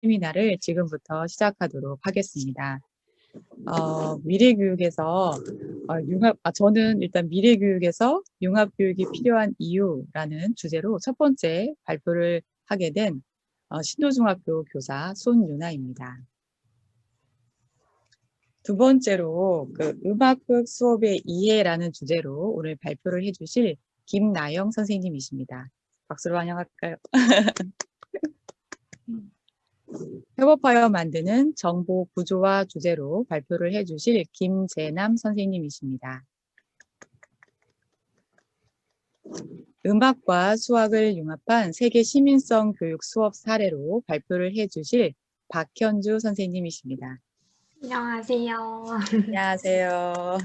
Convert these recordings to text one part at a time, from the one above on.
세미나를 지금부터 시작하도록 하겠습니다. 미래교육에서 저는 일단 미래교육에서 융합교육이 필요한 이유라는 주제로 첫 번째 발표를 하게 된 신도중학교 교사 손유나입니다. 두 번째로 음악극 수업의 이해라는 주제로 오늘 발표를 해주실 김나영 선생님이십니다. 박수로 환영할까요? 협업하여 만드는 정보 구조화 주제로 발표를 해주실 김재남 선생님이십니다. 음악과 수학을 융합한 세계 시민성 교육 수업 사례로 발표를 해주실 박현주 선생님이십니다. 안녕하세요. 안녕하세요.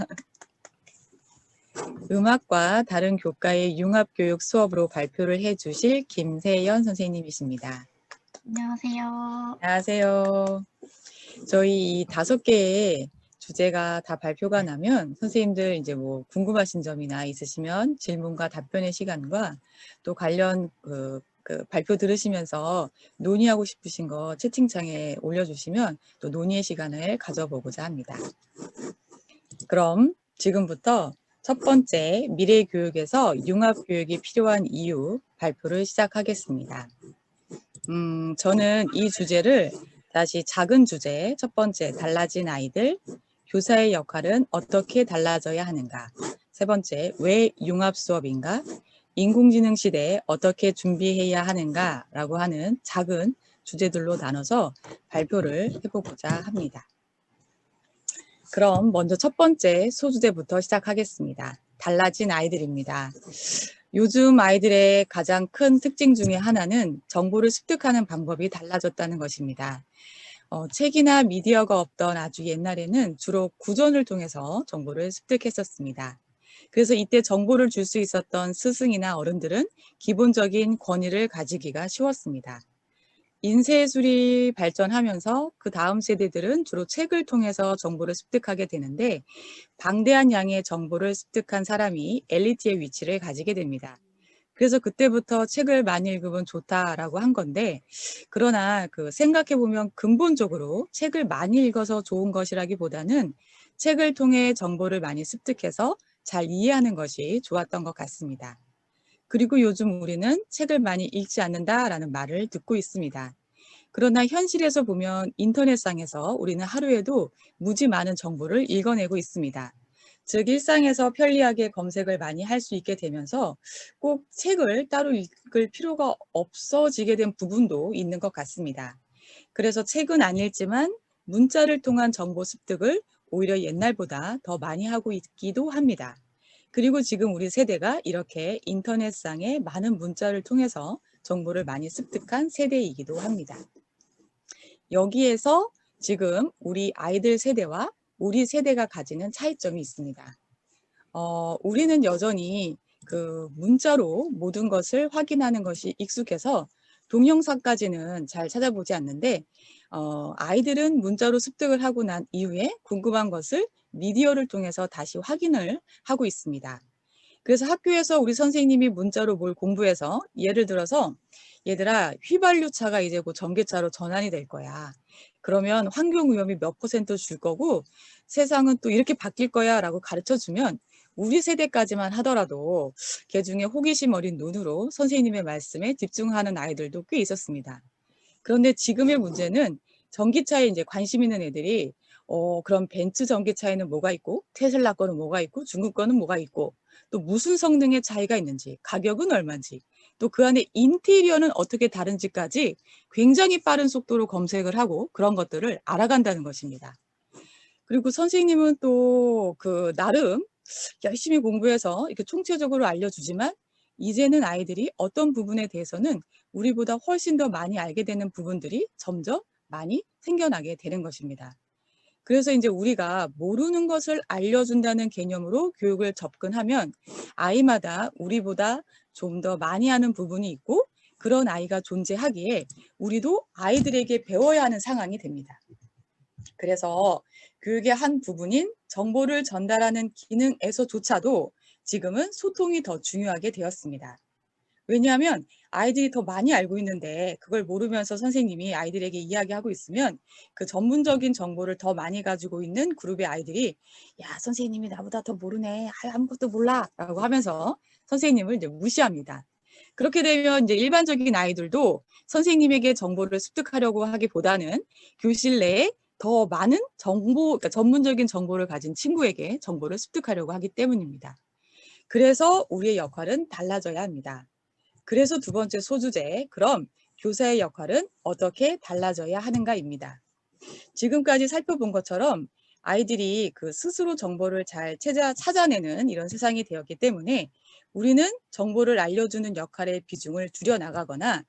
음악과 다른 교과의 융합교육 수업으로 발표를 해주실 김세연 선생님이십니다. 안녕하세요. 안녕하세요. 저희 이 5개의 주제가 다 발표가 나면 선생님들 이제 뭐 궁금하신 점이나 있으시면 질문과 답변의 시간과 또 관련 그 발표 들으시면서 논의하고 싶으신 거 채팅창에 올려주시면 또 논의의 시간을 가져보고자 합니다. 그럼 지금부터 첫 번째 미래교육에서 융합교육이 필요한 이유 발표를 시작하겠습니다. 저는 이 주제를 다시 작은 주제, 첫 번째 달라진 아이들, 교사의 역할은 어떻게 달라져야 하는가, 세 번째 왜 융합 수업인가, 인공지능 시대에 어떻게 준비해야 하는가 라고 하는 작은 주제들로 나눠서 발표를 해보고자 합니다. 그럼 먼저 첫 번째 소주제부터 시작하겠습니다. 달라진 아이들입니다. 요즘 아이들의 가장 큰 특징 중에 하나는 정보를 습득하는 방법이 달라졌다는 것입니다. 책이나 미디어가 없던 아주 옛날에는 주로 구전을 통해서 정보를 습득했었습니다. 그래서 이때 정보를 줄 수 있었던 스승이나 어른들은 기본적인 권위를 가지기가 쉬웠습니다. 인쇄술이 발전하면서 그 다음 세대들은 주로 책을 통해서 정보를 습득하게 되는데 방대한 양의 정보를 습득한 사람이 엘리트의 위치를 가지게 됩니다. 그래서 그때부터 책을 많이 읽으면 좋다라고 한 건데 그러나 생각해보면 근본적으로 책을 많이 읽어서 좋은 것이라기보다는 책을 통해 정보를 많이 습득해서 잘 이해하는 것이 좋았던 것 같습니다. 그리고 요즘 우리는 책을 많이 읽지 않는다라는 말을 듣고 있습니다. 그러나 현실에서 보면 인터넷상에서 우리는 하루에도 무지 많은 정보를 읽어내고 있습니다. 즉 일상에서 편리하게 검색을 많이 할 수 있게 되면서 꼭 책을 따로 읽을 필요가 없어지게 된 부분도 있는 것 같습니다. 그래서 책은 안 읽지만 문자를 통한 정보 습득을 오히려 옛날보다 더 많이 하고 있기도 합니다. 그리고 지금 우리 세대가 이렇게 인터넷상의 많은 문자를 통해서 정보를 많이 습득한 세대이기도 합니다. 여기에서 지금 우리 아이들 세대와 우리 세대가 가지는 차이점이 있습니다. 우리는 여전히 문자로 모든 것을 확인하는 것이 익숙해서 동영상까지는 잘 찾아보지 않는데 아이들은 문자로 습득을 하고 난 이후에 궁금한 것을 미디어를 통해서 다시 확인을 하고 있습니다. 그래서 학교에서 우리 선생님이 문자로 뭘 공부해서 예를 들어서 얘들아 휘발유차가 이제 곧 전기차로 전환이 될 거야. 그러면 환경 오염이 몇 % 줄 거고 세상은 또 이렇게 바뀔 거야 라고 가르쳐 주면 우리 세대까지만 하더라도 개중에 호기심 어린 눈으로 선생님의 말씀에 집중하는 아이들도 꽤 있었습니다. 그런데 지금의 문제는 전기차에 이제 관심 있는 애들이 그럼 벤츠 전기차에는 뭐가 있고 테슬라 거는 뭐가 있고 중국 거는 뭐가 있고 또 무슨 성능의 차이가 있는지 가격은 얼마인지 또 그 안에 인테리어는 어떻게 다른지까지 굉장히 빠른 속도로 검색을 하고 그런 것들을 알아간다는 것입니다. 그리고 선생님은 또 나름 열심히 공부해서 이렇게 총체적으로 알려주지만 이제는 아이들이 어떤 부분에 대해서는 우리보다 훨씬 더 많이 알게 되는 부분들이 점점 많이 생겨나게 되는 것입니다. 그래서 이제 우리가 모르는 것을 알려준다는 개념으로 교육을 접근하면 아이마다 우리보다 좀 더 많이 하는 부분이 있고 그런 아이가 존재하기에 우리도 아이들에게 배워야 하는 상황이 됩니다. 그래서 교육의 한 부분인 정보를 전달하는 기능에서조차도 지금은 소통이 더 중요하게 되었습니다. 왜냐하면 아이들이 더 많이 알고 있는데 그걸 모르면서 선생님이 아이들에게 이야기하고 있으면 그 전문적인 정보를 더 많이 가지고 있는 그룹의 아이들이 야, 선생님이 나보다 더 모르네. 아무것도 몰라. 라고 하면서 선생님을 이제 무시합니다. 그렇게 되면 이제 일반적인 아이들도 선생님에게 정보를 습득하려고 하기보다는 교실 내에 더 많은 정보, 그러니까 전문적인 정보를 가진 친구에게 정보를 습득하려고 하기 때문입니다. 그래서 우리의 역할은 달라져야 합니다. 그래서 두 번째 소주제, 그럼 교사의 역할은 어떻게 달라져야 하는가입니다. 지금까지 살펴본 것처럼 아이들이 그 스스로 정보를 잘 찾아내는 이런 세상이 되었기 때문에 우리는 정보를 알려주는 역할의 비중을 줄여나가거나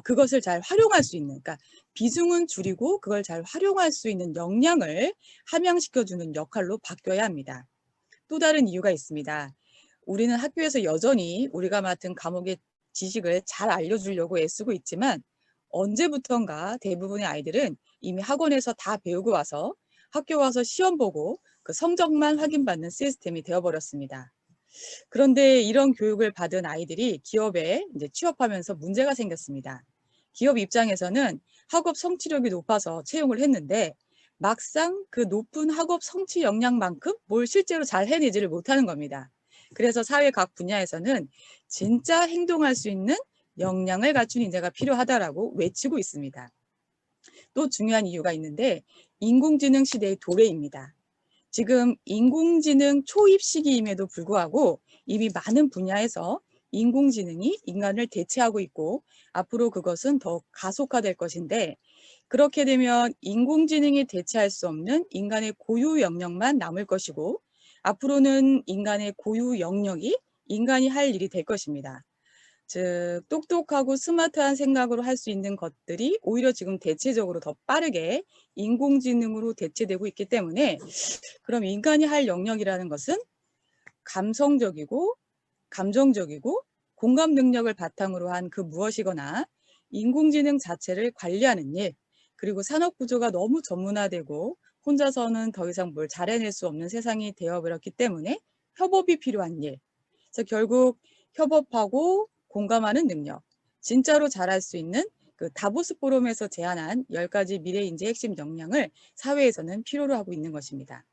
그것을 잘 활용할 수 있는, 그러니까 비중은 줄이고 그걸 잘 활용할 수 있는 역량을 함양시켜주는 역할로 바뀌어야 합니다. 또 다른 이유가 있습니다. 우리는 학교에서 여전히 우리가 맡은 과목의 지식을 잘 알려주려고 애쓰고 있지만 언제부턴가 대부분의 아이들은 이미 학원에서 다 배우고 와서 학교 와서 시험 보고 그 성적만 확인받는 시스템이 되어버렸습니다. 그런데 이런 교육을 받은 아이들이 기업에 이제 취업하면서 문제가 생겼습니다. 기업 입장에서는 학업 성취력이 높아서 채용을 했는데 막상 그 높은 학업 성취 역량만큼 뭘 실제로 잘 해내지를 못하는 겁니다. 그래서 사회 각 분야에서는 진짜 행동할 수 있는 역량을 갖춘 인재가 필요하다라고 외치고 있습니다. 또 중요한 이유가 있는데 인공지능 시대의 도래입니다. 지금 인공지능 초입 시기임에도 불구하고 이미 많은 분야에서 인공지능이 인간을 대체하고 있고 앞으로 그것은 더 가속화될 것인데 그렇게 되면 인공지능이 대체할 수 없는 인간의 고유 영역만 남을 것이고 앞으로는 인간의 고유 영역이 인간이 할 일이 될 것입니다. 즉 똑똑하고 스마트한 생각으로 할 수 있는 것들이 오히려 지금 대체적으로 더 빠르게 인공지능으로 대체되고 있기 때문에 그럼 인간이 할 영역이라는 것은 감성적이고 감정적이고 공감 능력을 바탕으로 한 그 무엇이거나 인공지능 자체를 관리하는 일, 그리고 산업 구조가 너무 전문화되고 혼자서는 더 이상 뭘 잘해낼 수 없는 세상이 되어버렸기 때문에 협업이 필요한 일. 그래서 결국 협업하고 공감하는 능력, 진짜로 잘할 수 있는 그 다보스 포럼에서 제안한 10가지 미래 인재 핵심 역량을 사회에서는 필요로 하고 있는 것입니다.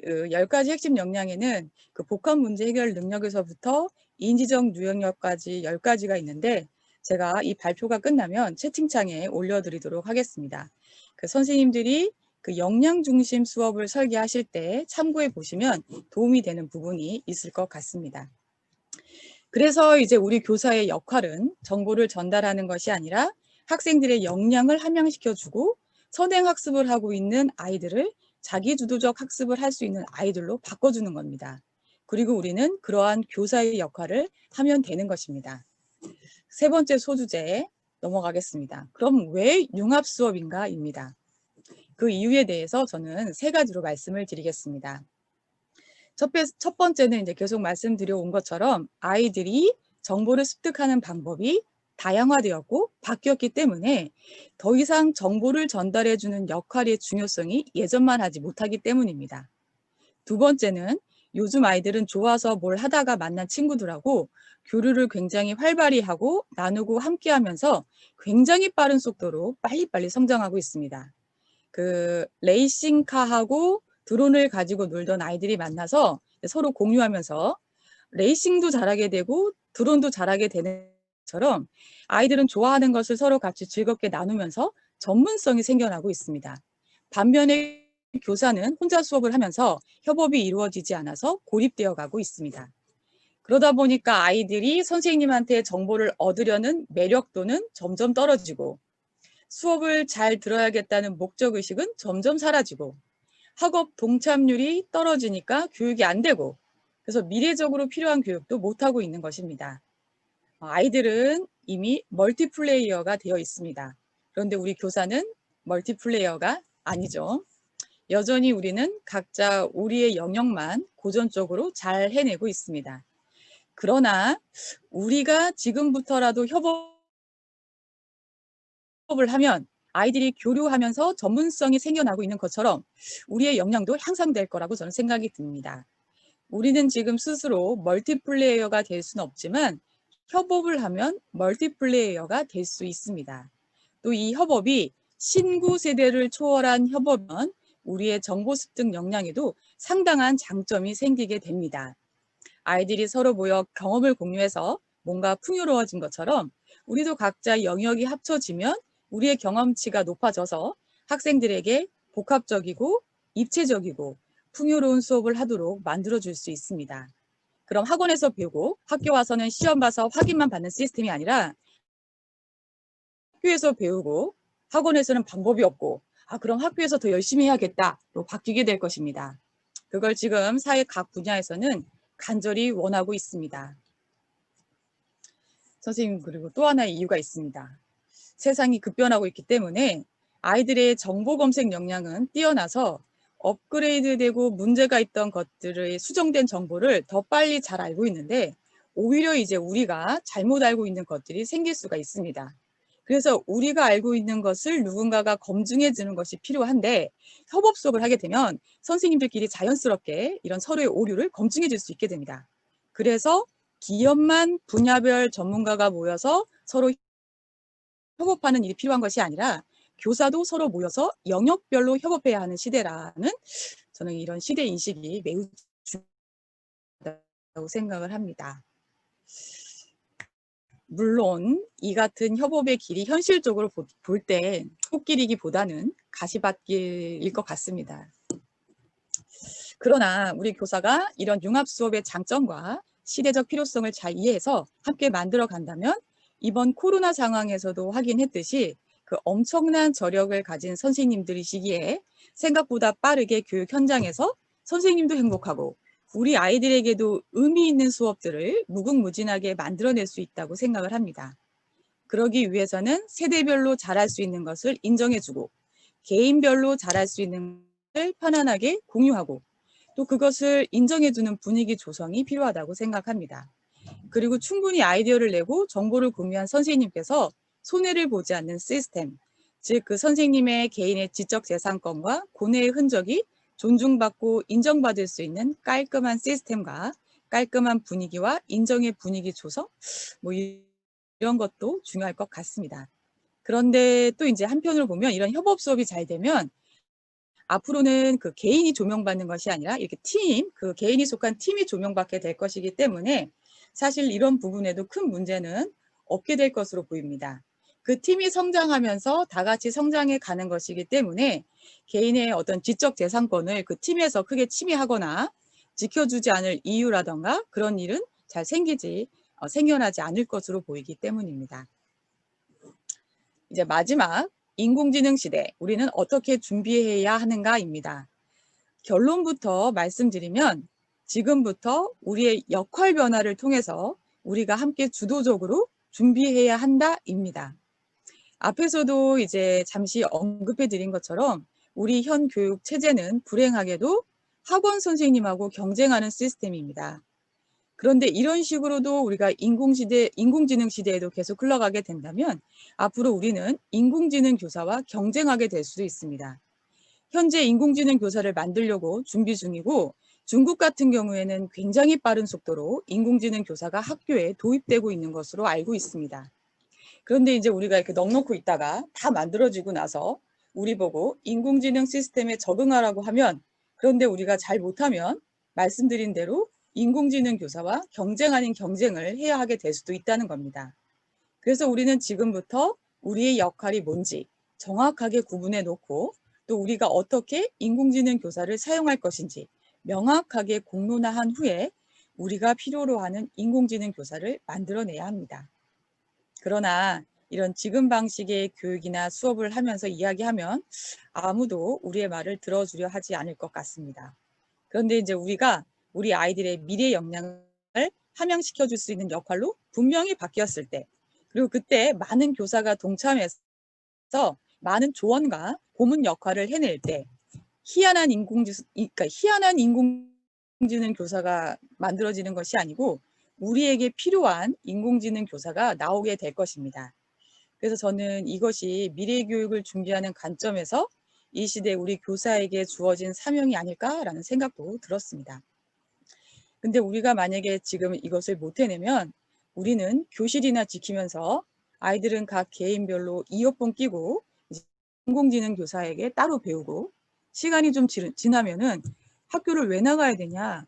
10가지 핵심 역량에는 그 복합 문제 해결 능력에서부터 인지적 누역까지 10가지가 있는데 제가 이 발표가 끝나면 채팅창에 올려드리도록 하겠습니다. 그 선생님들이 그 역량 중심 수업을 설계하실 때 참고해 보시면 도움이 되는 부분이 있을 것 같습니다. 그래서 이제 우리 교사의 역할은 정보를 전달하는 것이 아니라 학생들의 역량을 함양시켜주고 선행학습을 하고 있는 아이들을 자기주도적 학습을 할 수 있는 아이들로 바꿔주는 겁니다. 그리고 우리는 그러한 교사의 역할을 하면 되는 것입니다. 세 번째 소주제 넘어가겠습니다. 그럼 왜 융합수업인가?입니다. 그 이유에 대해서 저는 3가지로 말씀을 드리겠습니다. 첫 번째는 이제 계속 말씀드려 온 것처럼 아이들이 정보를 습득하는 방법이 다양화되었고 바뀌었기 때문에 더 이상 정보를 전달해 주는 역할의 중요성이 예전만 하지 못하기 때문입니다. 두 번째는 요즘 아이들은 좋아서 뭘 하다가 만난 친구들하고 교류를 굉장히 활발히 하고 나누고 함께 하면서 굉장히 빠른 속도로 빨리빨리 성장하고 있습니다. 그 레이싱카하고 드론을 가지고 놀던 아이들이 만나서 서로 공유하면서 레이싱도 잘하게 되고 드론도 잘하게 되는 것처럼 아이들은 좋아하는 것을 서로 같이 즐겁게 나누면서 전문성이 생겨나고 있습니다. 반면에 교사는 혼자 수업을 하면서 협업이 이루어지지 않아서 고립되어 가고 있습니다. 그러다 보니까 아이들이 선생님한테 정보를 얻으려는 매력도는 점점 떨어지고 수업을 잘 들어야겠다는 목적의식은 점점 사라지고 학업 동참률이 떨어지니까 교육이 안 되고 그래서 미래적으로 필요한 교육도 못하고 있는 것입니다. 아이들은 이미 멀티플레이어가 되어 있습니다. 그런데 우리 교사는 멀티플레이어가 아니죠. 여전히 우리는 각자 우리의 영역만 고전적으로 잘 해내고 있습니다. 그러나 우리가 지금부터라도 협업을 하면 아이들이 교류하면서 전문성이 생겨나고 있는 것처럼 우리의 역량도 향상될 거라고 저는 생각이 듭니다. 우리는 지금 스스로 멀티플레이어가 될 수는 없지만 협업을 하면 멀티플레이어가 될 수 있습니다. 또 이 협업이 신구 세대를 초월한 협업은 우리의 정보 습득 역량에도 상당한 장점이 생기게 됩니다. 아이들이 서로 모여 경험을 공유해서 뭔가 풍요로워진 것처럼 우리도 각자 영역이 합쳐지면 우리의 경험치가 높아져서 학생들에게 복합적이고 입체적이고 풍요로운 수업을 하도록 만들어줄 수 있습니다. 그럼 학원에서 배우고 학교 와서는 시험 봐서 확인만 받는 시스템이 아니라 학교에서 배우고 학원에서는 방법이 없고 그럼 학교에서 더 열심히 해야겠다로 바뀌게 될 것입니다. 그걸 지금 사회 각 분야에서는 간절히 원하고 있습니다. 선생님, 그리고 또 하나의 이유가 있습니다. 세상이 급변하고 있기 때문에 아이들의 정보 검색 역량은 뛰어나서 업그레이드되고 문제가 있던 것들의 수정된 정보를 더 빨리 잘 알고 있는데 오히려 이제 우리가 잘못 알고 있는 것들이 생길 수가 있습니다. 그래서 우리가 알고 있는 것을 누군가가 검증해 주는 것이 필요한데 협업 수업을 하게 되면 선생님들끼리 자연스럽게 이런 서로의 오류를 검증해 줄 수 있게 됩니다. 그래서 기업만 분야별 전문가가 모여서 서로 협업하는 일이 필요한 것이 아니라 교사도 서로 모여서 영역별로 협업해야 하는 시대라는 저는 이런 시대 인식이 매우 중요하다고 생각을 합니다. 물론 이 같은 협업의 길이 현실적으로 볼 때 코끼리기보다는 가시밭길일 것 같습니다. 그러나 우리 교사가 이런 융합 수업의 장점과 시대적 필요성을 잘 이해해서 함께 만들어 간다면 이번 코로나 상황에서도 확인했듯이 그 엄청난 저력을 가진 선생님들이시기에 생각보다 빠르게 교육 현장에서 선생님도 행복하고 우리 아이들에게도 의미 있는 수업들을 무궁무진하게 만들어낼 수 있다고 생각을 합니다. 그러기 위해서는 세대별로 잘할 수 있는 것을 인정해주고 개인별로 잘할 수 있는 것을 편안하게 공유하고 또 그것을 인정해주는 분위기 조성이 필요하다고 생각합니다. 그리고 충분히 아이디어를 내고 정보를 공유한 선생님께서 손해를 보지 않는 시스템, 즉 그 선생님의 개인의 지적재산권과 고뇌의 흔적이 존중받고 인정받을 수 있는 깔끔한 시스템과 깔끔한 분위기와 인정의 분위기 조성, 이런 것도 중요할 것 같습니다. 그런데 또 이제 한편으로 보면 이런 협업 수업이 잘 되면 앞으로는 그 개인이 조명받는 것이 아니라 이렇게 그 개인이 속한 팀이 조명받게 될 것이기 때문에 사실 이런 부분에도 큰 문제는 없게 될 것으로 보입니다. 그 팀이 성장하면서 다 같이 성장해 가는 것이기 때문에 개인의 어떤 지적 재산권을 그 팀에서 크게 침해하거나 지켜주지 않을 이유라던가 그런 일은 잘 생겨나지 않을 것으로 보이기 때문입니다. 이제 마지막 인공지능 시대, 우리는 어떻게 준비해야 하는가입니다. 결론부터 말씀드리면 지금부터 우리의 역할 변화를 통해서 우리가 함께 주도적으로 준비해야 한다입니다. 앞에서도 이제 잠시 언급해 드린 것처럼 우리 현 교육 체제는 불행하게도 학원 선생님하고 경쟁하는 시스템입니다. 그런데 이런 식으로도 우리가 인공지능 시대에도 계속 흘러가게 된다면 앞으로 우리는 인공지능 교사와 경쟁하게 될 수도 있습니다. 현재 인공지능 교사를 만들려고 준비 중이고 중국 같은 경우에는 굉장히 빠른 속도로 인공지능 교사가 학교에 도입되고 있는 것으로 알고 있습니다. 그런데 이제 우리가 이렇게 넋놓고 있다가 다 만들어지고 나서 우리 보고 인공지능 시스템에 적응하라고 하면 그런데 우리가 잘 못하면 말씀드린 대로 인공지능 교사와 경쟁 아닌 경쟁을 해야 하게 될 수도 있다는 겁니다. 그래서 우리는 지금부터 우리의 역할이 뭔지 정확하게 구분해 놓고 또 우리가 어떻게 인공지능 교사를 사용할 것인지 명확하게 공론화한 후에 우리가 필요로 하는 인공지능 교사를 만들어내야 합니다. 그러나 이런 지금 방식의 교육이나 수업을 하면서 이야기하면 아무도 우리의 말을 들어주려 하지 않을 것 같습니다. 그런데 이제 우리가 우리 아이들의 미래 역량을 함양시켜 줄 수 있는 역할로 분명히 바뀌었을 때 그리고 그때 많은 교사가 동참해서 많은 조언과 고문 역할을 해낼 때 희한한 인공지능 교사가 만들어지는 것이 아니고 우리에게 필요한 인공지능 교사가 나오게 될 것입니다. 그래서 저는 이것이 미래 교육을 준비하는 관점에서 이 시대 우리 교사에게 주어진 사명이 아닐까라는 생각도 들었습니다. 근데 우리가 만약에 지금 이것을 못 해내면 우리는 교실이나 지키면서 아이들은 각 개인별로 이어폰 끼고 이제 인공지능 교사에게 따로 배우고 시간이 좀 지나면은 학교를 왜 나가야 되냐?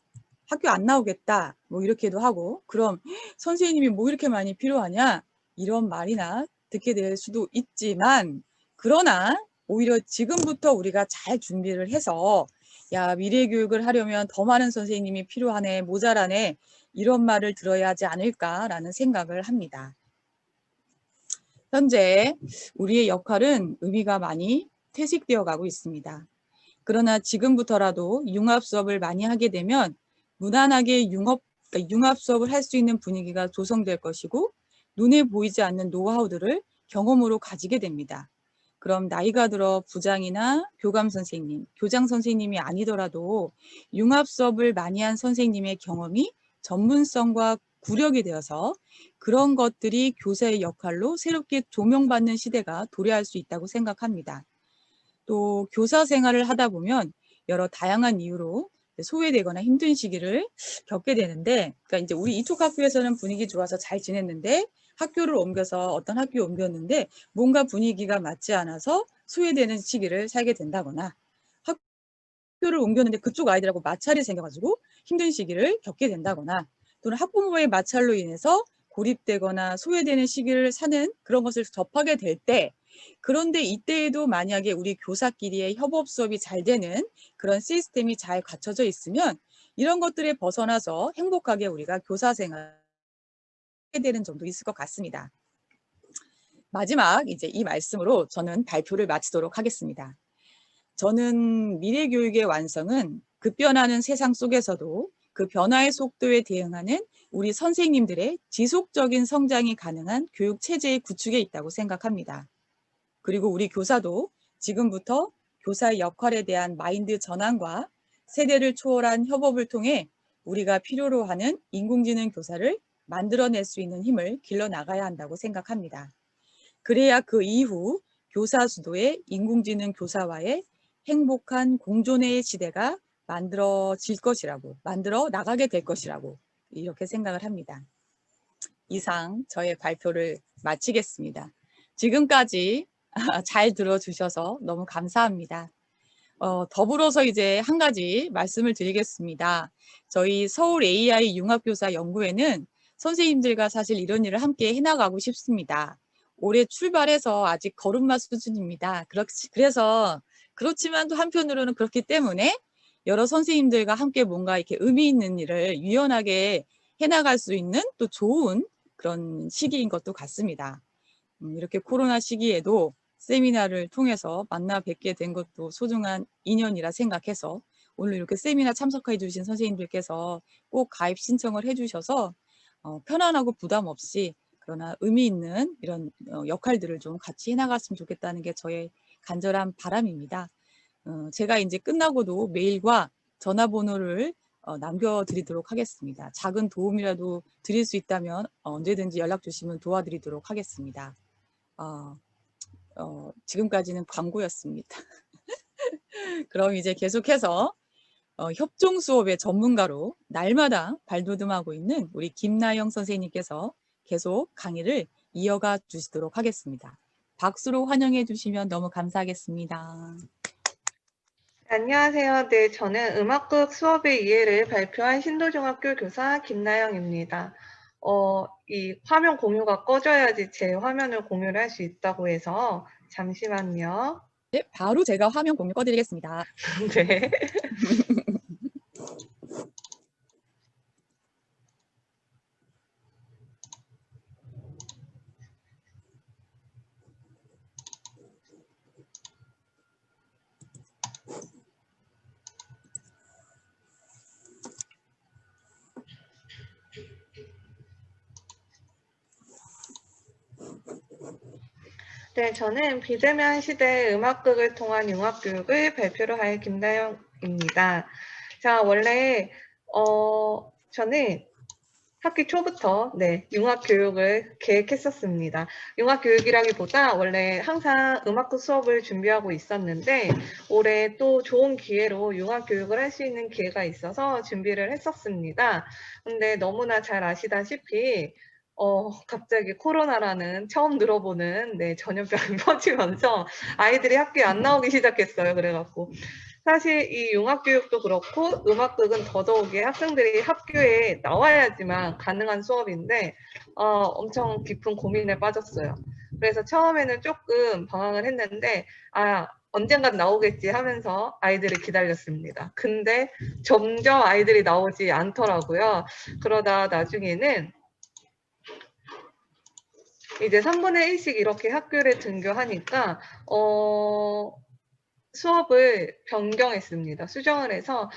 학교 안 나오겠다. 뭐 이렇게도 하고 그럼 선생님이 뭐 이렇게 많이 필요하냐? 이런 말이나 듣게 될 수도 있지만 그러나 오히려 지금부터 우리가 잘 준비를 해서 야, 미래 교육을 하려면 더 많은 선생님이 필요하네, 모자라네, 이런 말을 들어야 하지 않을까라는 생각을 합니다. 현재 우리의 역할은 의미가 많이 퇴색되어 가고 있습니다. 그러나 지금부터라도 융합 수업을 많이 하게 되면 무난하게 융합 수업을 할 수 있는 분위기가 조성될 것이고 눈에 보이지 않는 노하우들을 경험으로 가지게 됩니다. 그럼 나이가 들어 부장이나 교감 선생님, 교장 선생님이 아니더라도 융합 수업을 많이 한 선생님의 경험이 전문성과 구력이 되어서 그런 것들이 교사의 역할로 새롭게 조명받는 시대가 도래할 수 있다고 생각합니다. 또 교사 생활을 하다 보면 여러 다양한 이유로 소외되거나 힘든 시기를 겪게 되는데, 그러니까 이제 우리 이쪽 학교에서는 분위기 좋아서 잘 지냈는데 학교를 옮겨서 어떤 학교에 옮겼는데 뭔가 분위기가 맞지 않아서 소외되는 시기를 살게 된다거나 학교를 옮겼는데 그쪽 아이들하고 마찰이 생겨가지고 힘든 시기를 겪게 된다거나 또는 학부모의 마찰로 인해서 고립되거나 소외되는 시기를 사는 그런 것을 접하게 될 때, 그런데 이때에도 만약에 우리 교사끼리의 협업 수업이 잘 되는 그런 시스템이 잘 갖춰져 있으면 이런 것들에 벗어나서 행복하게 우리가 교사 생활을 하게 되는 점도 있을 것 같습니다. 마지막 이제 이 말씀으로 저는 발표를 마치도록 하겠습니다. 저는 미래 교육의 완성은 급변하는 세상 속에서도 그 변화의 속도에 대응하는 우리 선생님들의 지속적인 성장이 가능한 교육 체제의 구축에 있다고 생각합니다. 그리고 우리 교사도 지금부터 교사의 역할에 대한 마인드 전환과 세대를 초월한 협업을 통해 우리가 필요로 하는 인공지능 교사를 만들어낼 수 있는 힘을 길러 나가야 한다고 생각합니다. 그래야 그 이후 교사 수도의 인공지능 교사와의 행복한 공존의 시대가 만들어 나가게 될 것이라고 이렇게 생각을 합니다. 이상 저의 발표를 마치겠습니다. 지금까지 잘 들어주셔서 너무 감사합니다. 더불어서 이제 한 가지 말씀을 드리겠습니다. 저희 서울 AI 융합교사 연구회는 선생님들과 사실 이런 일을 함께 해나가고 싶습니다. 올해 출발해서 아직 걸음마 수준입니다. 그래서 그렇지만 또 한편으로는 그렇기 때문에 여러 선생님들과 함께 뭔가 이렇게 의미 있는 일을 유연하게 해나갈 수 있는 또 좋은 그런 시기인 것도 같습니다. 이렇게 코로나 시기에도 세미나를 통해서 만나 뵙게 된 것도 소중한 인연이라 생각해서 오늘 이렇게 세미나 참석해 주신 선생님들께서 꼭 가입 신청을 해 주셔서 편안하고 부담 없이 그러나 의미 있는 이런 역할들을 좀 같이 해나갔으면 좋겠다는 게 저의 간절한 바람입니다. 제가 이제 끝나고도 메일과 전화번호를 남겨드리도록 하겠습니다. 작은 도움이라도 드릴 수 있다면 언제든지 연락 주시면 도와드리도록 하겠습니다. 지금까지는 광고였습니다. 그럼 이제 계속해서 협종 수업의 전문가로 날마다 발돋움하고 있는 우리 김나영 선생님께서 계속 강의를 이어가 주시도록 하겠습니다. 박수로 환영해 주시면 너무 감사하겠습니다. 안녕하세요. 네, 저는 음악극 수업의 이해를 발표한 신도중학교 교사 김나영입니다. 이 화면 공유가 꺼져야지 제 화면을 공유를 할 수 있다고 해서 잠시만요. 네, 바로 제가 화면 공유 꺼드리겠습니다. 네. 네, 저는 비대면 시대의 음악극을 통한 융합교육을 발표를 할 김나영입니다. 자, 원래 저는 학기 초부터 융합교육을 계획했었습니다. 융합교육이라기보다 원래 항상 음악극 수업을 준비하고 있었는데 올해 또 좋은 기회로 융합교육을 할 수 있는 기회가 있어서 준비를 했었습니다. 근데 너무나 잘 아시다시피 갑자기 코로나라는 처음 들어보는 전염병이 퍼지면서 아이들이 학교에 안 나오기 시작했어요. 그래갖고 사실 이 융합교육도 그렇고 음악극은 더더욱이 학생들이 학교에 나와야지만 가능한 수업인데 엄청 깊은 고민에 빠졌어요. 그래서 처음에는 조금 방황을 했는데 언젠간 나오겠지 하면서 아이들을 기다렸습니다. 근데 점점 아이들이 나오지 않더라고요. 그러다 나중에는 이제 3분의 1씩 이렇게 학교를 등교하니까 수업을 변경했습니다. 수정을 해서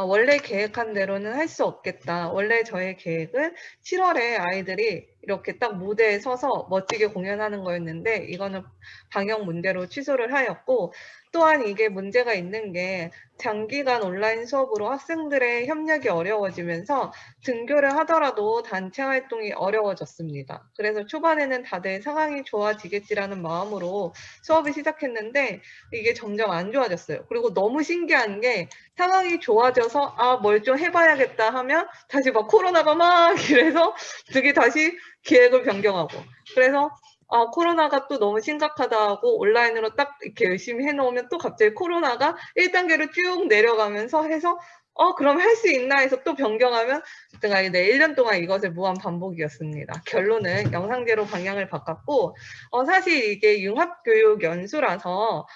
원래 계획한 대로는 할 수 없겠다. 원래 저의 계획은 7월에 아이들이 이렇게 딱 무대에 서서 멋지게 공연하는 거였는데 이거는 방역 문제로 취소를 하였고, 또한 이게 문제가 있는 게 장기간 온라인 수업으로 학생들의 협력이 어려워지면서 등교를 하더라도 단체 활동이 어려워졌습니다. 그래서 초반에는 다들 상황이 좋아지겠지라는 마음으로 수업을 시작했는데 이게 점점 안 좋아졌어요. 그리고 너무 신기한 게 상황이 좋아져서 뭘 좀 해봐야겠다 하면 다시 막 코로나가 막 이래서 그게 다시 기획을 변경하고, 그래서 코로나가 또 너무 심각하다 하고 온라인으로 딱 이렇게 열심히 해놓으면 또 갑자기 코로나가 1단계로 쭉 내려가면서 해서 그럼 할 수 있나 해서 또 변경하면 1년 동안 이것을 무한 반복이었습니다. 결론은 영상제로 방향을 바꿨고, 사실 이게 융합교육 연수라서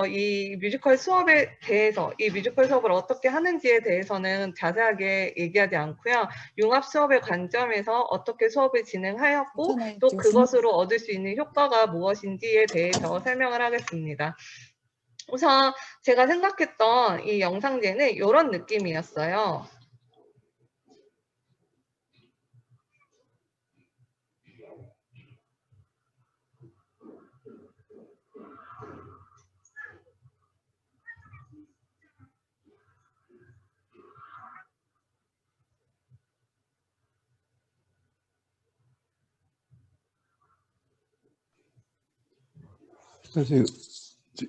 이 뮤지컬 수업에 대해서, 이 뮤지컬 수업을 어떻게 하는지에 대해서는 자세하게 얘기하지 않고요. 융합 수업의 관점에서 어떻게 수업을 진행하였고 또 그것으로 얻을 수 있는 효과가 무엇인지에 대해서 설명을 하겠습니다. 우선 제가 생각했던 이 영상제는 이런 느낌이었어요. 사실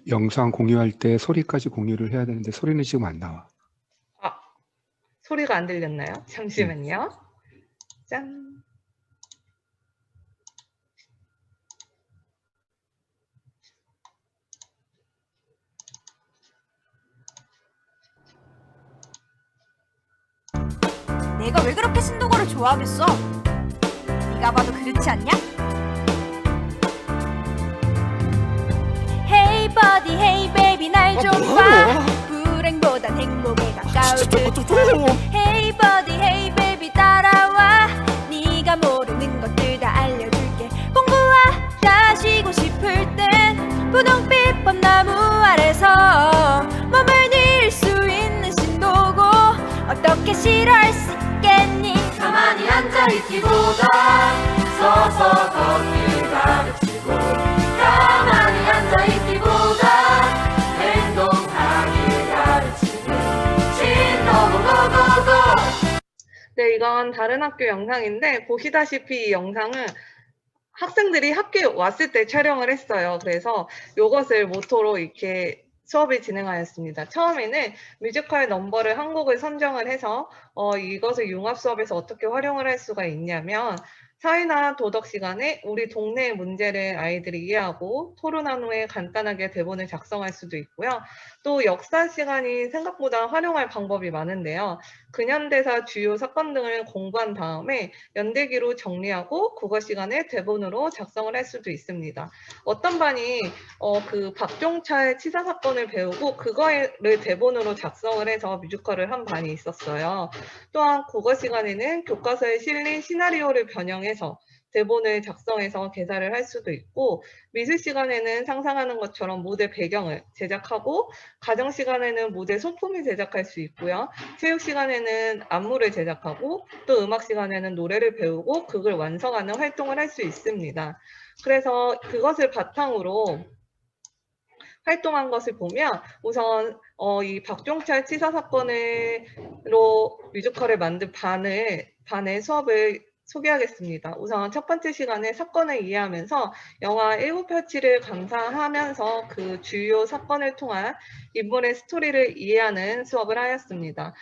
영상 공유할 때 소리까지 공유를 해야 되는데 소리는 지금 안 나와. 소리가 안 들렸나요? 잠시만요. 짠. 내가 왜 그렇게 신동호를 좋아하겠어? 네가 봐도 그렇지 않냐? Hey buddy, hey baby 날 좀 봐. 불행보단 행복에 가까울 듯. Hey buddy, hey baby 따라와. 네가 모르는 것들 다 알려줄게. 공부하다 쉬고 싶을 땐 분홍빛 벚나무 아래서 몸을 닐 수 있는 신도고 어떻게 싫어할 수 있겠니? 가만히 앉아있기보다 서서 걷기 가르치고 가만히 앉아있기보다 행동하기 가르치는 신도고 고고고. 네, 이건 다른 학교 영상인데 보시다시피 이 영상은 학생들이 학교에 왔을 때 촬영을 했어요. 그래서 이것을 모토로 이렇게 수업을 진행하였습니다. 처음에는 뮤지컬 넘버를 한 곡을 선정을 해서 이것을 융합 수업에서 어떻게 활용을 할 수가 있냐면, 사회나 도덕 시간에 우리 동네의 문제를 아이들이 이해하고 토론한 후에 간단하게 대본을 작성할 수도 있고요. 또 역사 시간이 생각보다 활용할 방법이 많은데요. 근현대사 주요 사건 등을 공부한 다음에 연대기로 정리하고 국어 시간에 대본으로 작성을 할 수도 있습니다. 어떤 반이 그 박종찰 치사 사건을 배우고 그거를 대본으로 작성을 해서 뮤지컬을 한 반이 있었어요. 또한 국어 시간에는 교과서에 실린 시나리오를 변형해서 대본을 작성해서 개사를 할 수도 있고, 미술 시간에는 상상하는 것처럼 무대 배경을 제작하고, 가정 시간에는 무대 소품을 제작할 수 있고요. 체육 시간에는 안무를 제작하고, 또 음악 시간에는 노래를 배우고 그걸 완성하는 활동을 할 수 있습니다. 그래서 그것을 바탕으로 활동한 것을 보면 우선 이 박종찰 치사 사건으로 뮤지컬을 만든 반의 소개하겠습니다. 우선 첫 번째 시간에 사건을 이해하면서 영화 1987을 감상하면서 그 주요 사건을 통한 인물의 스토리를 이해하는 수업을 하였습니다.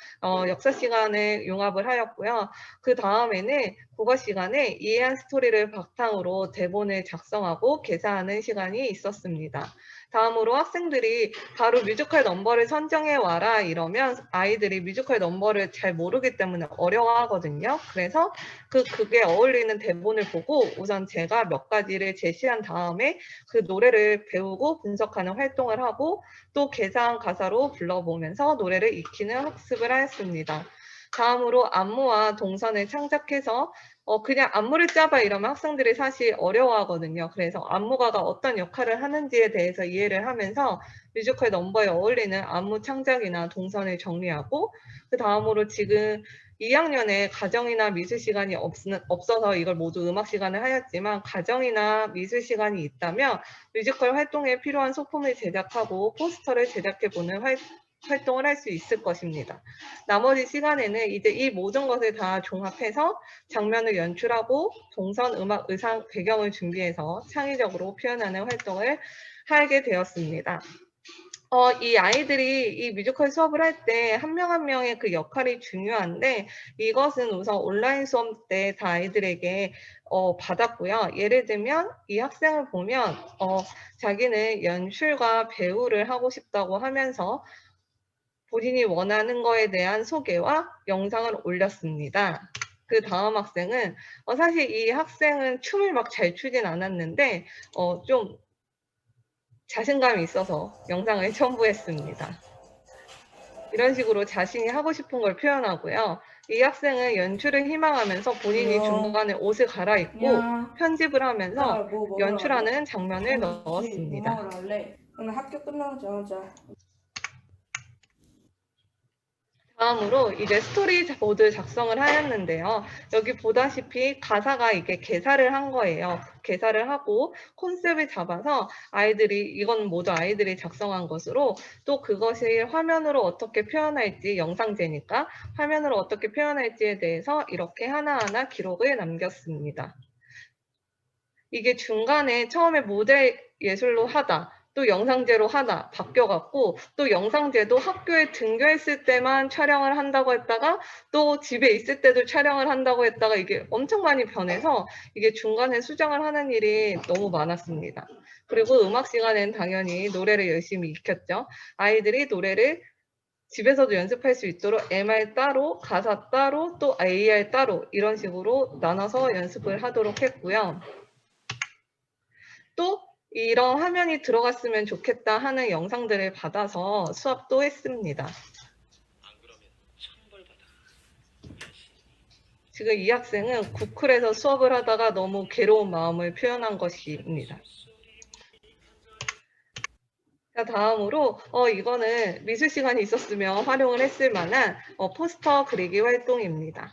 역사 시간에 융합을 하였고요. 그 다음에는 국어 시간에 이해한 스토리를 바탕으로 대본을 작성하고 개사하는 시간이 있었습니다. 다음으로 학생들이 바로 뮤지컬 넘버를 선정해 와라 이러면 아이들이 뮤지컬 넘버를 잘 모르기 때문에 어려워하거든요. 그래서 그게 어울리는 대본을 보고 우선 제가 몇 가지를 제시한 다음에 그 노래를 배우고 분석하는 활동을 하고 또 개사한 가사로 불러보면서 노래를 익히는 학습을 하였습니다. 다음으로 안무와 동선을 창작해서 그냥 안무를 짜봐 이러면 학생들이 사실 어려워하거든요. 그래서 안무가가 어떤 역할을 하는지에 대해서 이해를 하면서 뮤지컬 넘버에 어울리는 안무 창작이나 동선을 정리하고 그 다음으로 지금 2학년에 가정이나 미술 시간이 없어서 이걸 모두 음악 시간을 하였지만 가정이나 미술 시간이 있다면 뮤지컬 활동에 필요한 소품을 제작하고 포스터를 제작해보는 활동을 할 수 있을 것입니다. 나머지 시간에는 이제 이 모든 것을 다 종합해서 장면을 연출하고 동선, 음악, 의상, 배경을 준비해서 창의적으로 표현하는 활동을 하게 되었습니다. 이 아이들이 이 뮤지컬 수업을 할 때 한 명 한 명의 그 역할이 중요한데 이것은 우선 온라인 수업 때 다 아이들에게 받았고요. 예를 들면 이 학생을 보면 자기는 연출과 배우를 하고 싶다고 하면서 본인이 원하는 거에 대한 소개와 영상을 올렸습니다. 그 다음 학생은 사실 이 학생은 춤을 막 잘 추진 않았는데 좀 자신감이 있어서 영상을 첨부했습니다. 이런 식으로 자신이 하고 싶은 걸 표현하고요. 이 학생은 연출을 희망하면서 본인이 중간에 옷을 갈아입고 편집을 하면서 연출하는 장면을 넣었습니다. 뭐 먹으러 갈래? 오늘 학교 끝나자마자. 다음으로 이제 스토리보드 작성을 하였는데요. 여기 보다시피 가사가 이게 개사를 한 거예요. 개사를 하고 컨셉을 잡아서 이건 모두 아이들이 작성한 것으로 또 그것이 화면으로 어떻게 표현할지 영상제니까 화면으로 어떻게 표현할지에 대해서 이렇게 하나하나 기록을 남겼습니다. 이게 중간에 처음에 모델 예술로 하다. 또 영상제로 하나 바뀌어갖고 또 영상제도 학교에 등교했을 때만 촬영을 한다고 했다가 또 집에 있을 때도 촬영을 한다고 했다가 이게 엄청 많이 변해서 이게 중간에 수정을 하는 일이 너무 많았습니다. 그리고 음악 시간에는 당연히 노래를 열심히 익혔죠. 아이들이 노래를 집에서도 연습할 수 있도록 MR 따로, 가사 따로, 또 AR 따로 이런 식으로 나눠서 연습을 하도록 했고요. 또 이런 화면이 들어갔으면 좋겠다 하는 영상들을 받아서 수업도 했습니다. 지금 이 학생은 구클에서 수업을 하다가 너무 괴로운 마음을 표현한 것입니다. 자, 다음으로 이거는 미술 시간이 있었으면 활용을 했을 만한 포스터 그리기 활동입니다.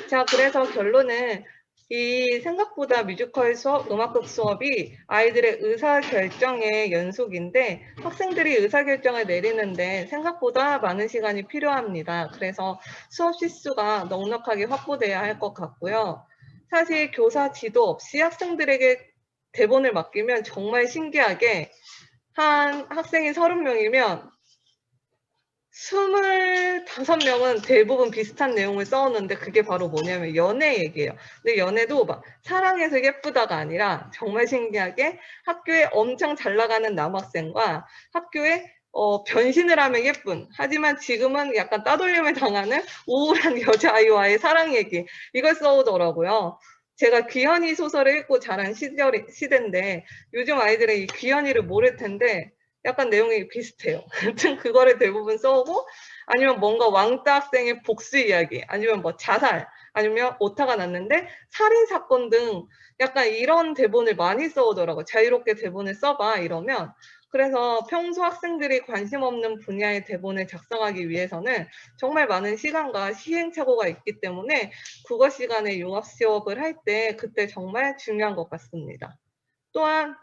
자, 그래서 결론은 이 생각보다 뮤지컬 수업, 음악극 수업이 아이들의 의사결정의 연속인데 학생들이 의사결정을 내리는데 생각보다 많은 시간이 필요합니다. 그래서 수업 시수가 넉넉하게 확보돼야 할 것 같고요. 사실 교사 지도 없이 학생들에게 대본을 맡기면 정말 신기하게 한 학생이 30명이면 25명은 대부분 비슷한 내용을 써오는데 그게 바로 뭐냐면 연애 얘기예요. 근데 연애도 막 사랑해서 예쁘다가 아니라 정말 신기하게 학교에 엄청 잘 나가는 남학생과 학교에 변신을 하면 예쁜 하지만 지금은 약간 따돌림을 당하는 우울한 여자아이와의 사랑 얘기 이걸 써오더라고요. 제가 귀현이 소설을 읽고 자란 시대인데 요즘 아이들은 이 귀현이를 모를 텐데 약간 내용이 비슷해요. 아무튼 그거를 대부분 써오고 아니면 뭔가 왕따 학생의 복수 이야기 아니면 뭐 자살 아니면 오타가 났는데 살인사건 등 약간 이런 대본을 많이 써오더라고요. 자유롭게 대본을 써봐 이러면 그래서 평소 학생들이 관심 없는 분야의 대본을 작성하기 위해서는 정말 많은 시간과 시행착오가 있기 때문에 국어 시간에 융합 수업을 할 때 그때 정말 중요한 것 같습니다. 또한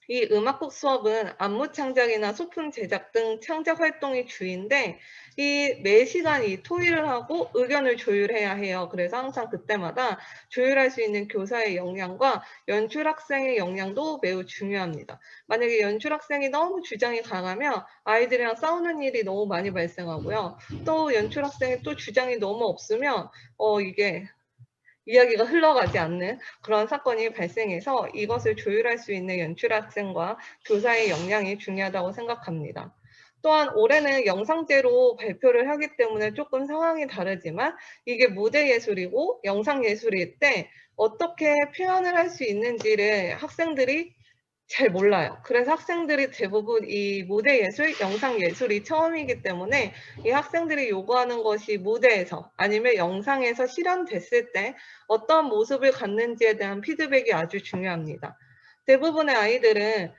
이 음악극 수업은 안무 창작이나 소품 제작 등 창작 활동이 주인데 이 매 시간이 토의를 하고 의견을 조율해야 해요. 그래서 항상 그때마다 조율할 수 있는 교사의 역량과 연출 학생의 역량도 매우 중요합니다. 만약에 연출 학생이 너무 주장이 강하면 아이들이랑 싸우는 일이 너무 많이 발생하고요. 또 연출 학생이 또 주장이 너무 없으면 이게 이야기가 흘러가지 않는 그런 사건이 발생해서 이것을 조율할 수 있는 연출 학생과 교사의 역량이 중요하다고 생각합니다. 또한 올해는 영상제로 발표를 하기 때문에 조금 상황이 다르지만 이게 무대 예술이고 영상 예술일 때 어떻게 표현을 할 수 있는지를 학생들이 잘 몰라요. 그래서 학생들이 대부분 이 무대 예술, 영상 예술이 처음이기 때문에 이 학생들이 요구하는 것이 무대에서 아니면 영상에서 실현됐을 때 어떤 모습을 갖는지에 대한 피드백이 아주 중요합니다. 대부분의 아이들은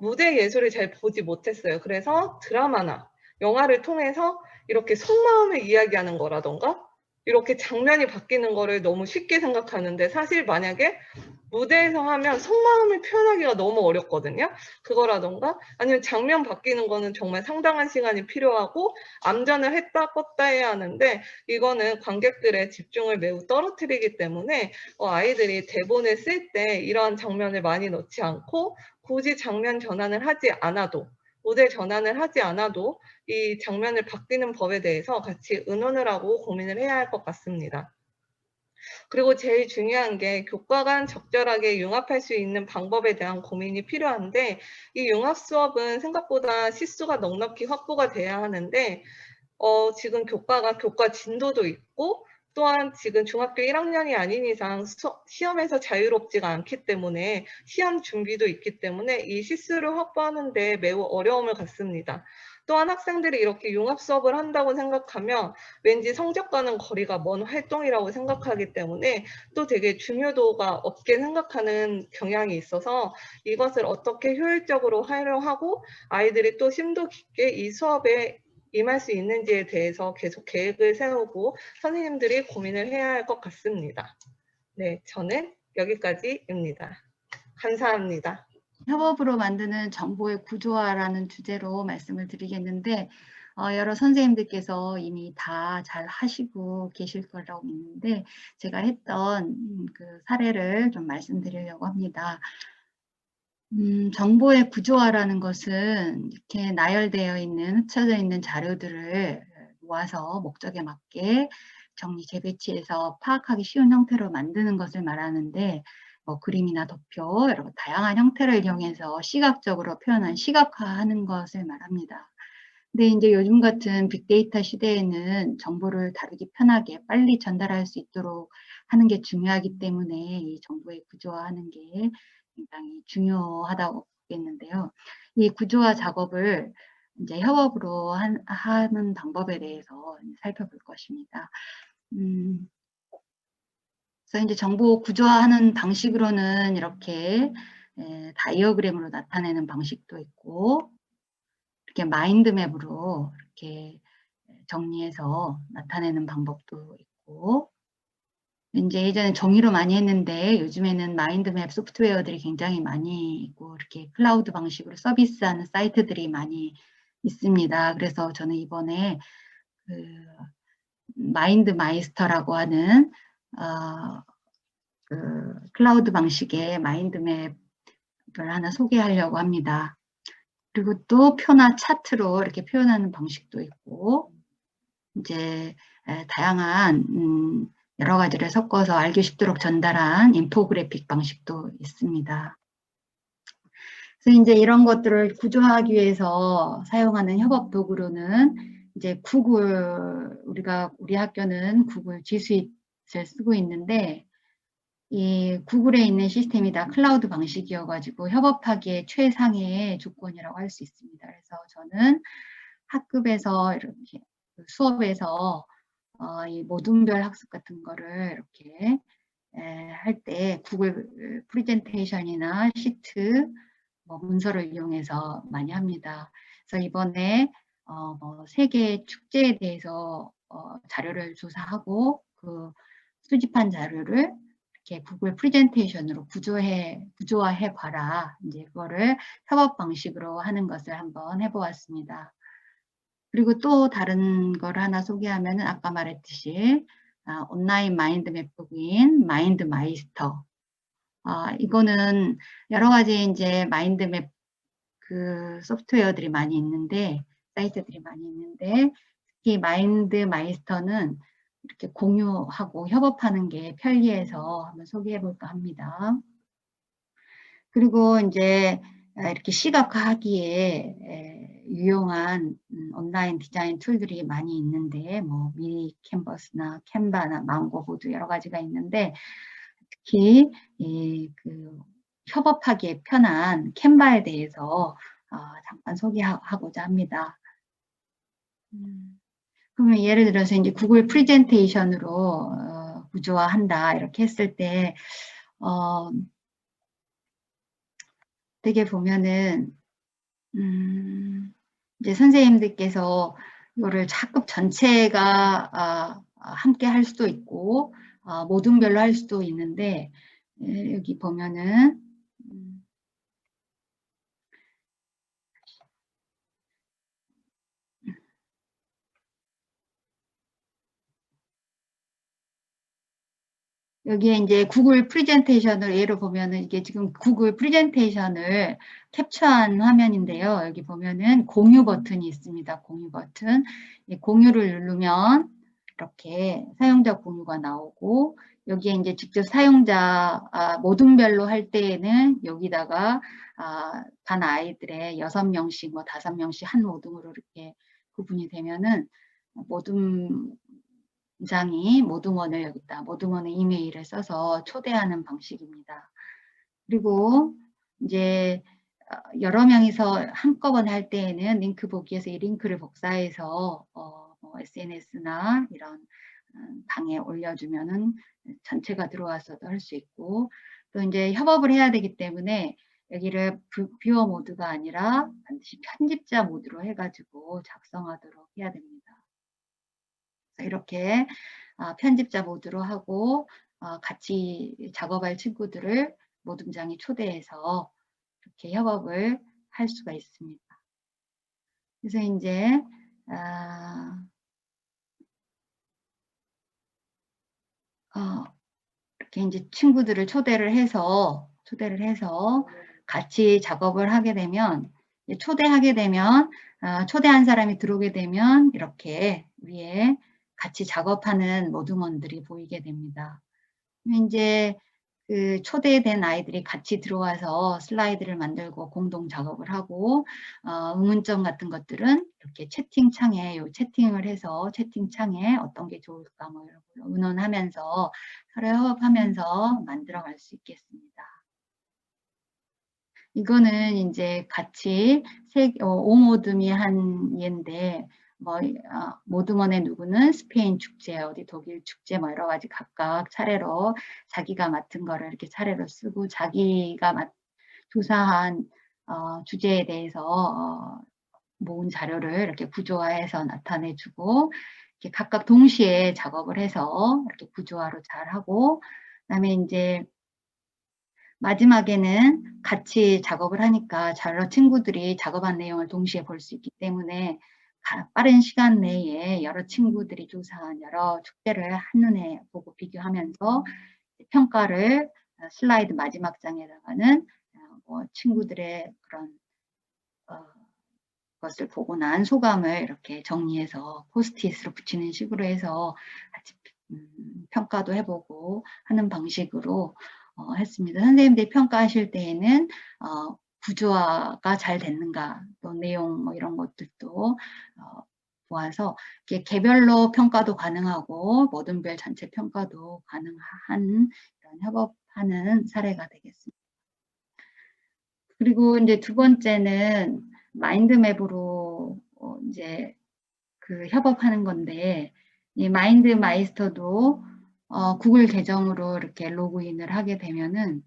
무대 예술을 잘 보지 못했어요. 그래서 드라마나 영화를 통해서 이렇게 속마음을 이야기하는 거라던가 이렇게 장면이 바뀌는 거를 너무 쉽게 생각하는데 사실 만약에 무대에서 하면 속마음을 표현하기가 너무 어렵거든요. 그거라던가 아니면 장면 바뀌는 거는 정말 상당한 시간이 필요하고 암전을 했다 껐다 해야 하는데 이거는 관객들의 집중을 매우 떨어뜨리기 때문에 아이들이 대본을 쓸 때 이러한 장면을 많이 넣지 않고 굳이 장면 전환을 하지 않아도 무대 전환을 하지 않아도 이 장면을 바뀌는 법에 대해서 같이 의논을 하고 고민을 해야 할 것 같습니다. 그리고 제일 중요한 게 교과 간 적절하게 융합할 수 있는 방법에 대한 고민이 필요한데 이 융합 수업은 생각보다 시수가 넉넉히 확보가 돼야 하는데 지금 교과 진도도 있고 또한 지금 중학교 1학년이 아닌 이상 시험에서 자유롭지가 않기 때문에 시험 준비도 있기 때문에 이 시수를 확보하는 데 매우 어려움을 갖습니다. 또한 학생들이 이렇게 융합 수업을 한다고 생각하면 왠지 성적과는 거리가 먼 활동이라고 생각하기 때문에 또 되게 중요도가 없게 생각하는 경향이 있어서 이것을 어떻게 효율적으로 활용하고 아이들이 또 심도 깊게 이 수업에 임할 수 있는지에 대해서 계속 계획을 세우고 선생님들이 고민을 해야 할 것 같습니다. 네, 저는 여기까지입니다. 감사합니다. 협업으로 만드는 정보의 구조화라는 주제로 말씀을 드리겠는데 여러 선생님들께서 이미 다 잘 하시고 계실 거라고 믿는데 제가 했던 그 사례를 좀 말씀드리려고 합니다. 정보의 구조화라는 것은 이렇게 나열되어 있는 흩어져 있는 자료들을 모아서 목적에 맞게 정리 재배치해서 파악하기 쉬운 형태로 만드는 것을 말하는데 그림이나 도표 이런 다양한 형태를 이용해서 시각적으로 표현한 시각화하는 것을 말합니다. 근데 이제 요즘 같은 빅데이터 시대에는 정보를 다루기 편하게 빨리 전달할 수 있도록 하는 게 중요하기 때문에 이 정보의 구조화하는 게 굉장히 중요하다고 보겠는데요. 이 구조화 작업을 이제 협업으로 하는 방법에 대해서 살펴볼 것입니다. 그래서 이제 정보 구조화하는 방식으로는 이렇게 다이어그램으로 나타내는 방식도 있고 이렇게 마인드맵으로 이렇게 정리해서 나타내는 방법도 있고 이제 예전에 종이로 많이 했는데 요즘에는 마인드맵 소프트웨어들이 굉장히 많이 있고 이렇게 클라우드 방식으로 서비스하는 사이트들이 많이 있습니다. 그래서 저는 이번에 그 마인드 마이스터라고 하는 그 클라우드 방식의 마인드맵을 하나 소개하려고 합니다. 그리고 또 표나 차트로 이렇게 표현하는 방식도 있고 이제 다양한 여러 가지를 섞어서 알기 쉽도록 전달한 인포그래픽 방식도 있습니다. 그래서 이제 이런 것들을 구조화하기 위해서 사용하는 협업 도구로는 이제 우리 학교는 구글 G 스윗을 쓰고 있는데 이 구글에 있는 시스템이 다 클라우드 방식이어가지고 협업하기에 최상의 조건이라고 할 수 있습니다. 그래서 저는 학급에서 이렇게 수업에서 이 모둠별 학습 같은 거를 이렇게 할 때 구글 프레젠테이션이나 시트, 문서를 이용해서 많이 합니다. 그래서 이번에 세계 축제에 대해서 자료를 조사하고 그 수집한 자료를 이렇게 구글 프레젠테이션으로 구조화해 봐라. 이제 그거를 협업 방식으로 하는 것을 한번 해보았습니다. 그리고 또 다른 걸 하나 소개하면은 아까 말했듯이 온라인 마인드 맵북인 마인드 마이스터. 이거는 여러 가지 이제 마인드맵 그 소프트웨어들이 많이 있는데, 사이트들이 많이 있는데, 특히 마인드 마이스터는 이렇게 공유하고 협업하는 게 편리해서 한번 소개해 볼까 합니다. 그리고 이제 이렇게 시각화하기에 유용한 온라인 디자인 툴들이 많이 있는데, 뭐 미니 캔버스나 캔바나 망고보드 여러 가지가 있는데, 특히 그 협업하기에 편한 캔바에 대해서 잠깐 소개하고자 합니다. 그러면 예를 들어서 이제 구글 프레젠테이션으로 구조화한다 이렇게 했을 때 되게 보면은 이제 선생님들께서 이거를 학급 전체가 함께 할 수도 있고 모둠별로 할 수도 있는데, 여기 보면은 여기에 이제 구글 프레젠테이션을 예로 보면은 이게 지금 구글 프레젠테이션을 캡처한 화면인데요. 여기 보면은 공유 버튼이 있습니다. 공유 버튼. 이 공유를 누르면 이렇게 사용자 공유가 나오고, 여기에 이제 직접 사용자 모둠별로 할 때에는 여기다가 반 아이들의 6명씩 뭐 5명씩 한 모둠으로 이렇게 구분이 되면은 모둠장이 모둠원을 여기다 모둠원의 이메일을 써서 초대하는 방식입니다. 그리고 이제 여러 명이서 한꺼번에 할 때에는 링크 보기에서 이 링크를 복사해서 뭐 SNS나 이런 방에 올려주면은 전체가 들어와서도 할 수 있고, 또 이제 협업을 해야 되기 때문에 여기를 뷰어 모드가 아니라 반드시 편집자 모드로 해가지고 작성하도록 해야 됩니다. 이렇게 편집자 모드로 하고 같이 작업할 친구들을 모둠장에 초대해서 이렇게 협업을 할 수가 있습니다. 그래서 이제 이렇게 이제 친구들을 초대를 해서 같이 작업을 하게 되면, 초대하게 되면 초대한 사람이 들어오게 되면 이렇게 위에 같이 작업하는 모둠원들이 보이게 됩니다. 이제 그 초대된 아이들이 같이 들어와서 슬라이드를 만들고 공동 작업을 하고, 의문점 같은 것들은 이렇게 채팅창에 채팅을 해서 채팅창에 어떤 게 좋을까 뭐 이런 걸 의논하면서 서로 협업하면서 만들어갈 수 있겠습니다. 이거는 이제 같이 5모둠이 한 예인데, 뭐 모둠원의 누구는 스페인 축제, 어디 독일 축제 뭐 여러 가지 각각 차례로 자기가 맡은 거를 이렇게 차례로 쓰고, 자기가 조사한 주제에 대해서 모은 자료를 이렇게 구조화해서 나타내주고, 이렇게 각각 동시에 작업을 해서 이렇게 구조화로 잘 하고, 그다음에 이제 마지막에는 같이 작업을 하니까 여러 친구들이 작업한 내용을 동시에 볼 수 있기 때문에 빠른 시간 내에 여러 친구들이 조사한 여러 축제를 한눈에 보고 비교하면서 평가를 슬라이드 마지막 장에다가는 친구들의 그런 것을 보고 난 소감을 이렇게 정리해서 포스트잇으로 붙이는 식으로 해서 같이 평가도 해보고 하는 방식으로 했습니다. 선생님들이 평가하실 때에는 구조화가 잘 됐는가, 또 내용 뭐 이런 것들도 보아서 개별로 평가도 가능하고 모둠별 전체 평가도 가능한 이런 협업하는 사례가 되겠습니다. 그리고 이제 두 번째는 마인드맵으로 이제 그 협업하는 건데, 이 마인드 마이스터도 구글 계정으로 이렇게 로그인을 하게 되면은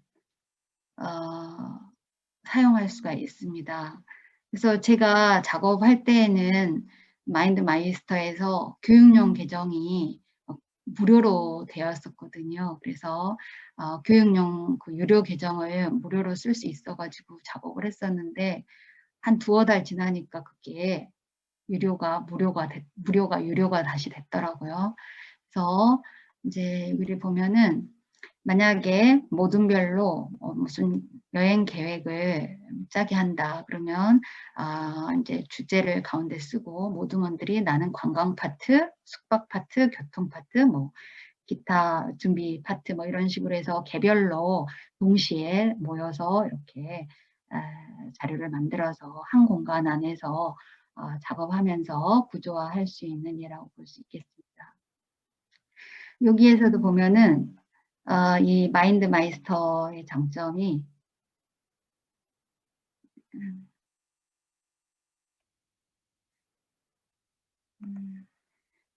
사용할 수가 있습니다. 그래서 제가 작업할 때에는 마인드 마이스터에서 교육용 계정이 무료로 되었었거든요. 그래서 교육용 그 유료 계정을 무료로 쓸 수 있어가지고 작업을 했었는데 한 두어 달 지나니까 그게 무료가 유료가 다시 됐더라고요. 그래서 이제 여기를 보면은 만약에 모둠별로 무슨 여행 계획을 짜게 한다 그러면 이제 주제를 가운데 쓰고 모둠원들이 나는 관광 파트, 숙박 파트, 교통 파트, 뭐 기타 준비 파트 뭐 이런 식으로 해서 개별로 동시에 모여서 이렇게 자료를 만들어서 한 공간 안에서 작업하면서 구조화할 수 있는 예라고 볼 수 있겠습니다. 여기에서도 보면은 이 마인드 마이스터의 장점이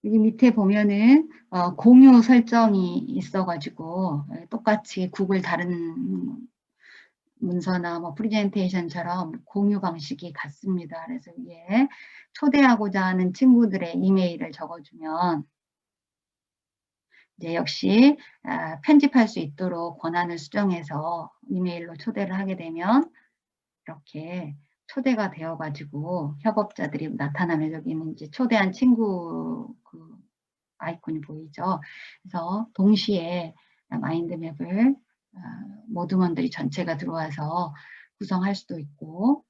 여기 밑에 보면은 공유 설정이 있어가지고 똑같이 구글 다른 문서나 뭐 프레젠테이션처럼 공유 방식이 같습니다. 그래서 이게 초대하고자 하는 친구들의 이메일을 적어주면 이제 역시 편집할 수 있도록 권한을 수정해서 이메일로 초대를 하게 되면 이렇게 초대가 되어가지고 협업자들이 나타나면 여기는 이제 초대한 친구 그 아이콘이 보이죠. 그래서 동시에 마인드맵을 모둠원들이 전체가 들어와서 구성할 수도 있고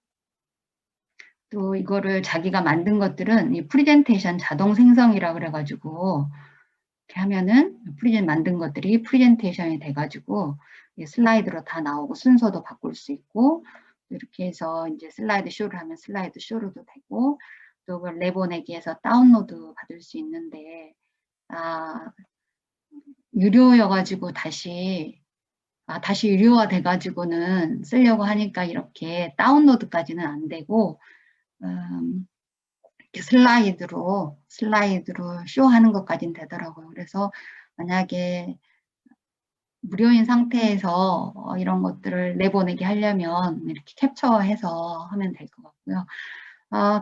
또 이거를 자기가 만든 것들은 이 프레젠테이션 자동 생성이라 그래가지고 이렇게 하면은 만든 것들이 프레젠테이션이 돼가지고 슬라이드로 다 나오고 순서도 바꿀 수 있고 이렇게 해서 이제 슬라이드 쇼를 하면 슬라이드 쇼로도 되고 또 그걸 내보내기해서 다운로드 받을 수 있는데 유료여가지고 다시 유료화 돼가지고는 쓰려고 하니까 이렇게 다운로드까지는 안 되고 슬라이드로 쇼하는 것까지는 되더라고요. 그래서 만약에 무료인 상태에서 이런 것들을 내보내게 하려면 이렇게 캡처해서 하면 될 것 같고요.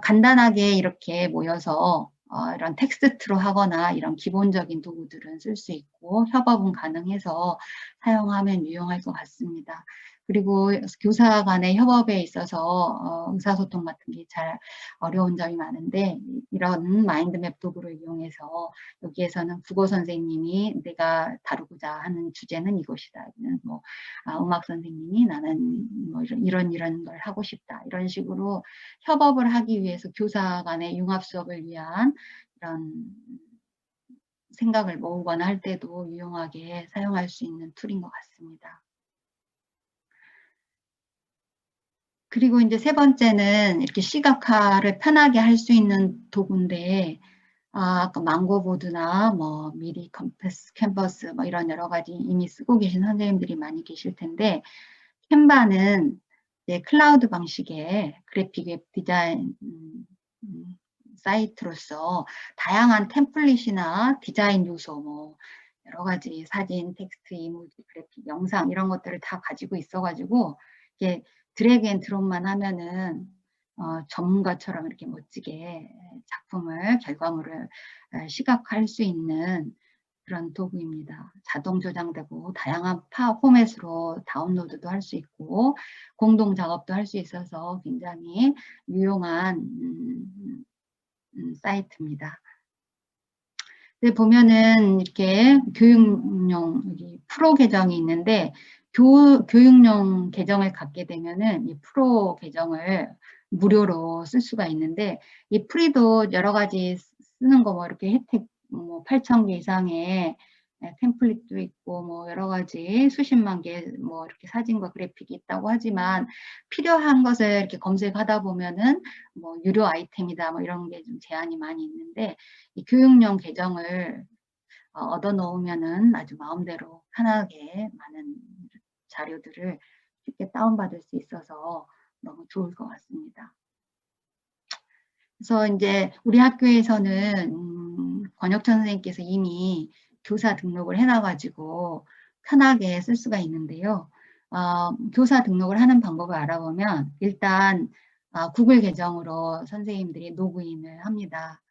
간단하게 이렇게 모여서 이런 텍스트로 하거나 이런 기본적인 도구들은 쓸 수 있고 협업은 가능해서 사용하면 유용할 것 같습니다. 그리고 교사 간의 협업에 있어서 의사소통 같은 게 잘 어려운 점이 많은데 이런 마인드맵 도구를 이용해서 여기에서는 국어 선생님이 내가 다루고자 하는 주제는 이것이다. 뭐 음악 선생님이 나는 뭐 이런 걸 하고 싶다. 이런 식으로 협업을 하기 위해서 교사 간의 융합 수업을 위한 이런 생각을 모으거나 할 때도 유용하게 사용할 수 있는 툴인 것 같습니다. 그리고 이제 세 번째는 이렇게 시각화를 편하게 할 수 있는 도구인데 아까 망고보드나 뭐 미리 캔버스 뭐 이런 여러 가지 이미 쓰고 계신 선생님들이 많이 계실 텐데 캔바는 이제 클라우드 방식의 그래픽 웹 디자인 사이트로서 다양한 템플릿이나 디자인 요소 뭐 여러 가지 사진, 텍스트, 이미지, 그래픽, 영상 이런 것들을 다 가지고 있어가지고 이게 드래그 앤 드롭만 하면은 전문가처럼 이렇게 멋지게 결과물을 시각화할 수 있는 그런 도구입니다. 자동 저장되고 다양한 포맷으로 다운로드도 할 수 있고 공동 작업도 할 수 있어서 굉장히 유용한 사이트입니다. 보면은 이렇게 교육용 여기 프로 계정이 있는데 교육용 계정을 갖게 되면은 이 프로 계정을 무료로 쓸 수가 있는데 이 프리도 여러 가지 쓰는 거 뭐 이렇게 혜택 뭐 8,000개 이상의 템플릿도 있고 뭐 여러 가지 수십만 개 뭐 이렇게 사진과 그래픽이 있다고 하지만 필요한 것을 이렇게 검색하다 보면은 뭐 유료 아이템이다 뭐 이런 게 좀 제한이 많이 있는데 이 교육용 계정을 얻어 놓으면은 아주 마음대로 편하게 많은 자료들을 쉽게 다운받을 수 있어서 너무 좋을 것 같습니다. 그래서 이제 우리 학교에서는 권혁천 선생님께서 이미 교사 등록을 해놔가지고 편하게 쓸 수가 있는데요. 교사 등록을 하는 방법을 알아보면 일단 구글 계정으로 선생님들이 로그인을 합니다.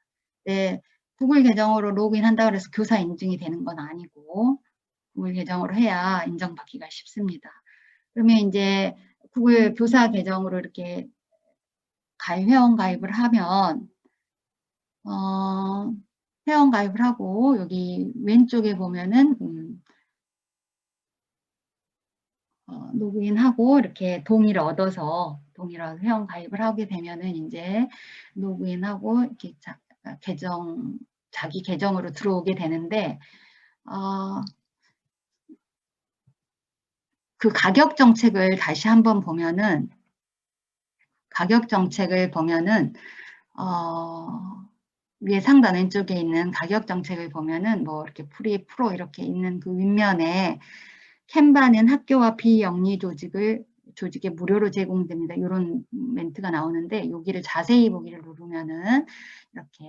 네, 구글 계정으로 로그인한다 그래서 교사 인증이 되는 건 아니고 구글 계정으로 해야 인정받기가 쉽습니다. 그러면 이제 구글 교사 계정으로 이렇게 회원 가입을 하면 회원 가입을 하고 여기 왼쪽에 보면은 로그인하고 이렇게 동의를 얻어서 회원 가입을 하게 되면은 이제 로그인하고 이렇게 자기 계정으로 들어오게 되는데 그 가격 정책을 다시 한번 보면은 위에 상단 왼쪽에 있는 가격 정책을 보면은 뭐 이렇게 프리 프로 이렇게 있는 그 윗면에 캔바는 학교와 비영리 조직에 무료로 제공됩니다. 이런 멘트가 나오는데 여기를 자세히 보기를 누르면은 이렇게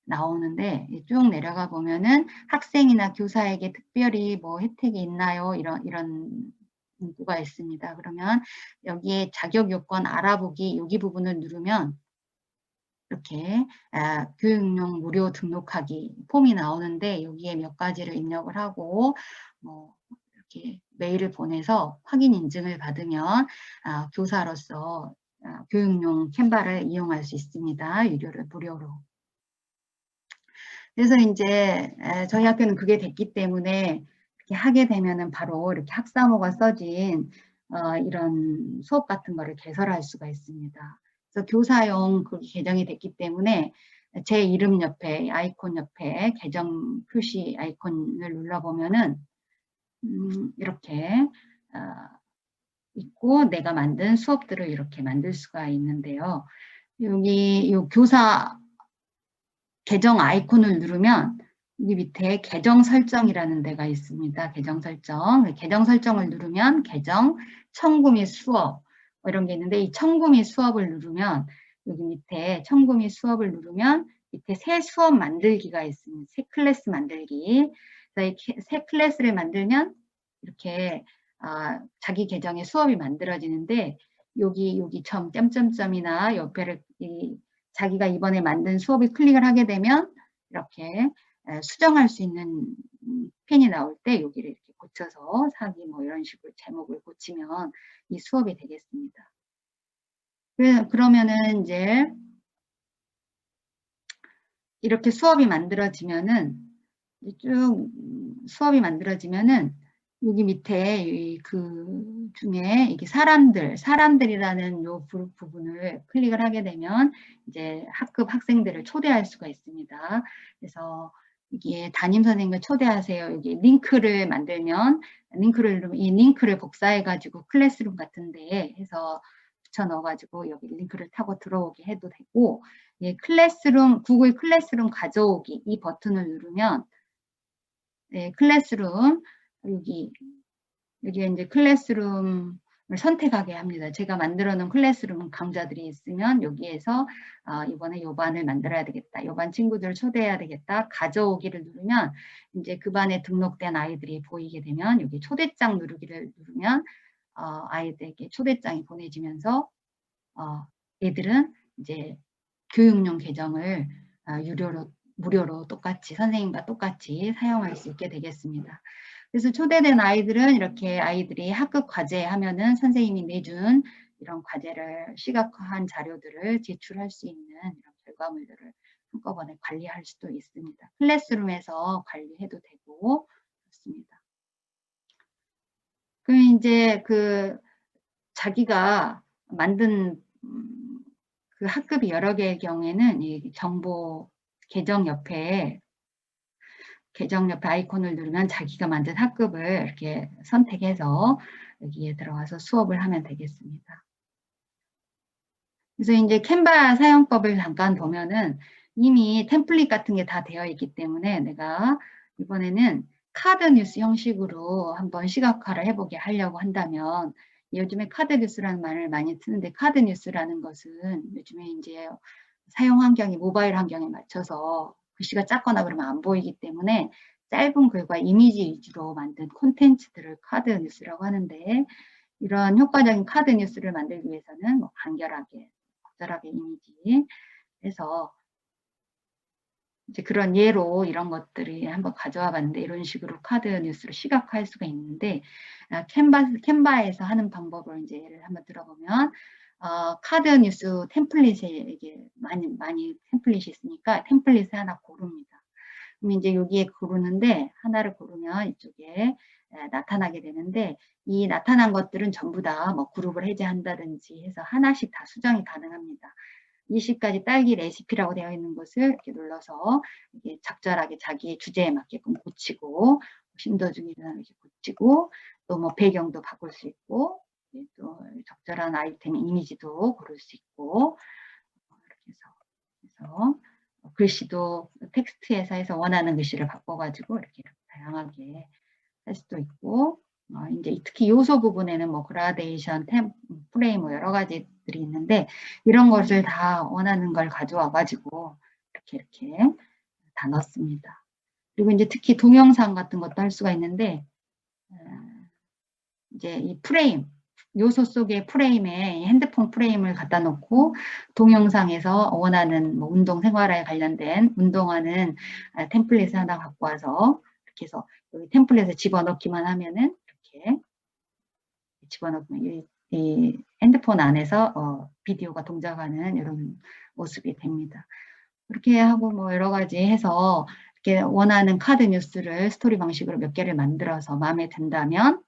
나오는데 쭉 내려가 보면은 학생이나 교사에게 특별히 뭐 혜택이 있나요? 이런 문구가 있습니다. 그러면 여기에 자격 요건 알아보기 여기 부분을 누르면 이렇게 교육용 무료 등록하기 폼이 나오는데 여기에 몇 가지를 입력을 하고 뭐 이렇게 메일을 보내서 확인 인증을 받으면 교사로서 교육용 캔바를 이용할 수 있습니다. 무료로. 그래서 이제 저희 학교는 그게 됐기 때문에 이렇게 하게 되면은 바로 이렇게 학사모가 써진 이런 수업 같은 거를 개설할 수가 있습니다. 그래서 교사용 그게 개정이 됐기 때문에 제 이름 옆에 아이콘 옆에 계정 표시 아이콘을 눌러보면은 이렇게 있고 내가 만든 수업들을 이렇게 만들 수가 있는데요. 여기 교사 계정 아이콘을 누르면 여기 밑에 계정 설정이라는 데가 있습니다. 계정 설정을 누르면 계정, 청구 및 수업 이런 게 있는데 이 청구 및 수업을 누르면 여기 밑에 청구 및 수업을 누르면 밑에 새 수업 만들기가 있습니다. 새 클래스 만들기. 그래서 새 클래스를 만들면 이렇게 자기 계정에 수업이 만들어지는데 여기 점점점이나 옆에를 자기가 이번에 만든 수업을 클릭을 하게 되면 이렇게 수정할 수 있는 펜이 나올 때 여기를 이렇게 고쳐서 사기 뭐 이런 식으로 제목을 고치면 이 수업이 되겠습니다. 그러면은 이제 이렇게 수업이 만들어지면은 여기 밑에 그 중에 이게 사람들이라는 요 부분을 클릭을 하게 되면 이제 학급 학생들을 초대할 수가 있습니다. 그래서 이게 담임 선생님을 초대하세요. 여기 링크를 만들면 이 링크를 복사해 가지고 클래스룸 같은데 해서 붙여 넣어 가지고 여기 링크를 타고 들어오게 해도 되고 구글 클래스룸 가져오기 이 버튼을 누르면 클래스룸 여기에 이제 클래스룸을 선택하게 합니다. 제가 만들어 놓은 클래스룸 강좌들이 있으면 여기에서 이번에 요 반을 만들어야 되겠다. 요 반 친구들을 초대해야 되겠다. 가져오기를 누르면 이제 그 반에 등록된 아이들이 보이게 되면 여기 초대장 누르기를 누르면 아이들에게 초대장이 보내지면서 얘들은 이제 교육용 계정을 무료로 똑같이 선생님과 똑같이 사용할 수 있게 되겠습니다. 그래서 초대된 아이들은 이렇게 아이들이 학급 과제 하면은 선생님이 내준 이런 과제를 시각화한 자료들을 제출할 수 있는 이런 결과물들을 한꺼번에 관리할 수도 있습니다. 클래스룸에서 관리해도 되고 그렇습니다. 그럼 이제 자기가 만든 그 학급이 여러 개의 경우에는 이 정보 계정 옆에 아이콘을 누르면 자기가 만든 학급을 이렇게 선택해서 여기에 들어가서 수업을 하면 되겠습니다. 그래서 이제 캔바 사용법을 잠깐 보면은 이미 템플릿 같은 게 다 되어 있기 때문에 내가 이번에는 카드 뉴스 형식으로 한번 시각화를 해보게 하려고 한다면 요즘에 카드 뉴스라는 말을 많이 쓰는데 카드 뉴스라는 것은 요즘에 이제 사용 환경이 모바일 환경에 맞춰서 글씨가 작거나 그러면 안 보이기 때문에 짧은 글과 이미지 위주로 만든 콘텐츠들을 카드 뉴스라고 하는데 이런 효과적인 카드 뉴스를 만들기 위해서는 뭐 간결하게, 적절하게 이미지 해서 이제 그런 예로 이런 것들이 한번 가져와 봤는데 이런 식으로 카드 뉴스를 시각화할 수가 있는데 캔바에서 하는 방법을 이제 예를 한번 들어보면 카드 뉴스 템플릿에 이게 많이 템플릿이 있으니까 템플릿을 하나 고릅니다. 그럼 이제 여기에 고르는데 하나를 고르면 이쪽에 나타나게 되는데 이 나타난 것들은 전부 다 뭐 그룹을 해제한다든지 해서 하나씩 다 수정이 가능합니다. 20가지 딸기 레시피라고 되어 있는 것을 이렇게 눌러서 이게 적절하게 자기의 주제에 맞게끔 고치고 심도 중이나 이렇게 고치고 또 뭐 배경도 바꿀 수 있고 또 적절한 아이템 이미지도 고를 수 있고 이렇게 해서 글씨도 텍스트에서 해서 원하는 글씨를 바꿔가지고 이렇게 다양하게 할 수도 있고 이제 특히 요소 부분에는 뭐 그라데이션, 프레임 뭐 여러 가지들이 있는데 이런 것을 다 원하는 걸 가져와 가지고 이렇게 다 넣습니다. 그리고 이제 특히 동영상 같은 것도 할 수가 있는데 이제 이 프레임 요소 속의 프레임에 핸드폰 프레임을 갖다 놓고 동영상에서 원하는 뭐 운동 생활에 관련된 운동하는 템플릿을 하나 갖고 와서 이렇게 해서 여기 템플릿에 집어넣기만 하면은 이렇게 집어넣으면 이 핸드폰 안에서 비디오가 동작하는 이런 모습이 됩니다. 그렇게 하고 뭐 여러 가지 해서 이렇게 원하는 카드 뉴스를 스토리 방식으로 몇 개를 만들어서 마음에 든다면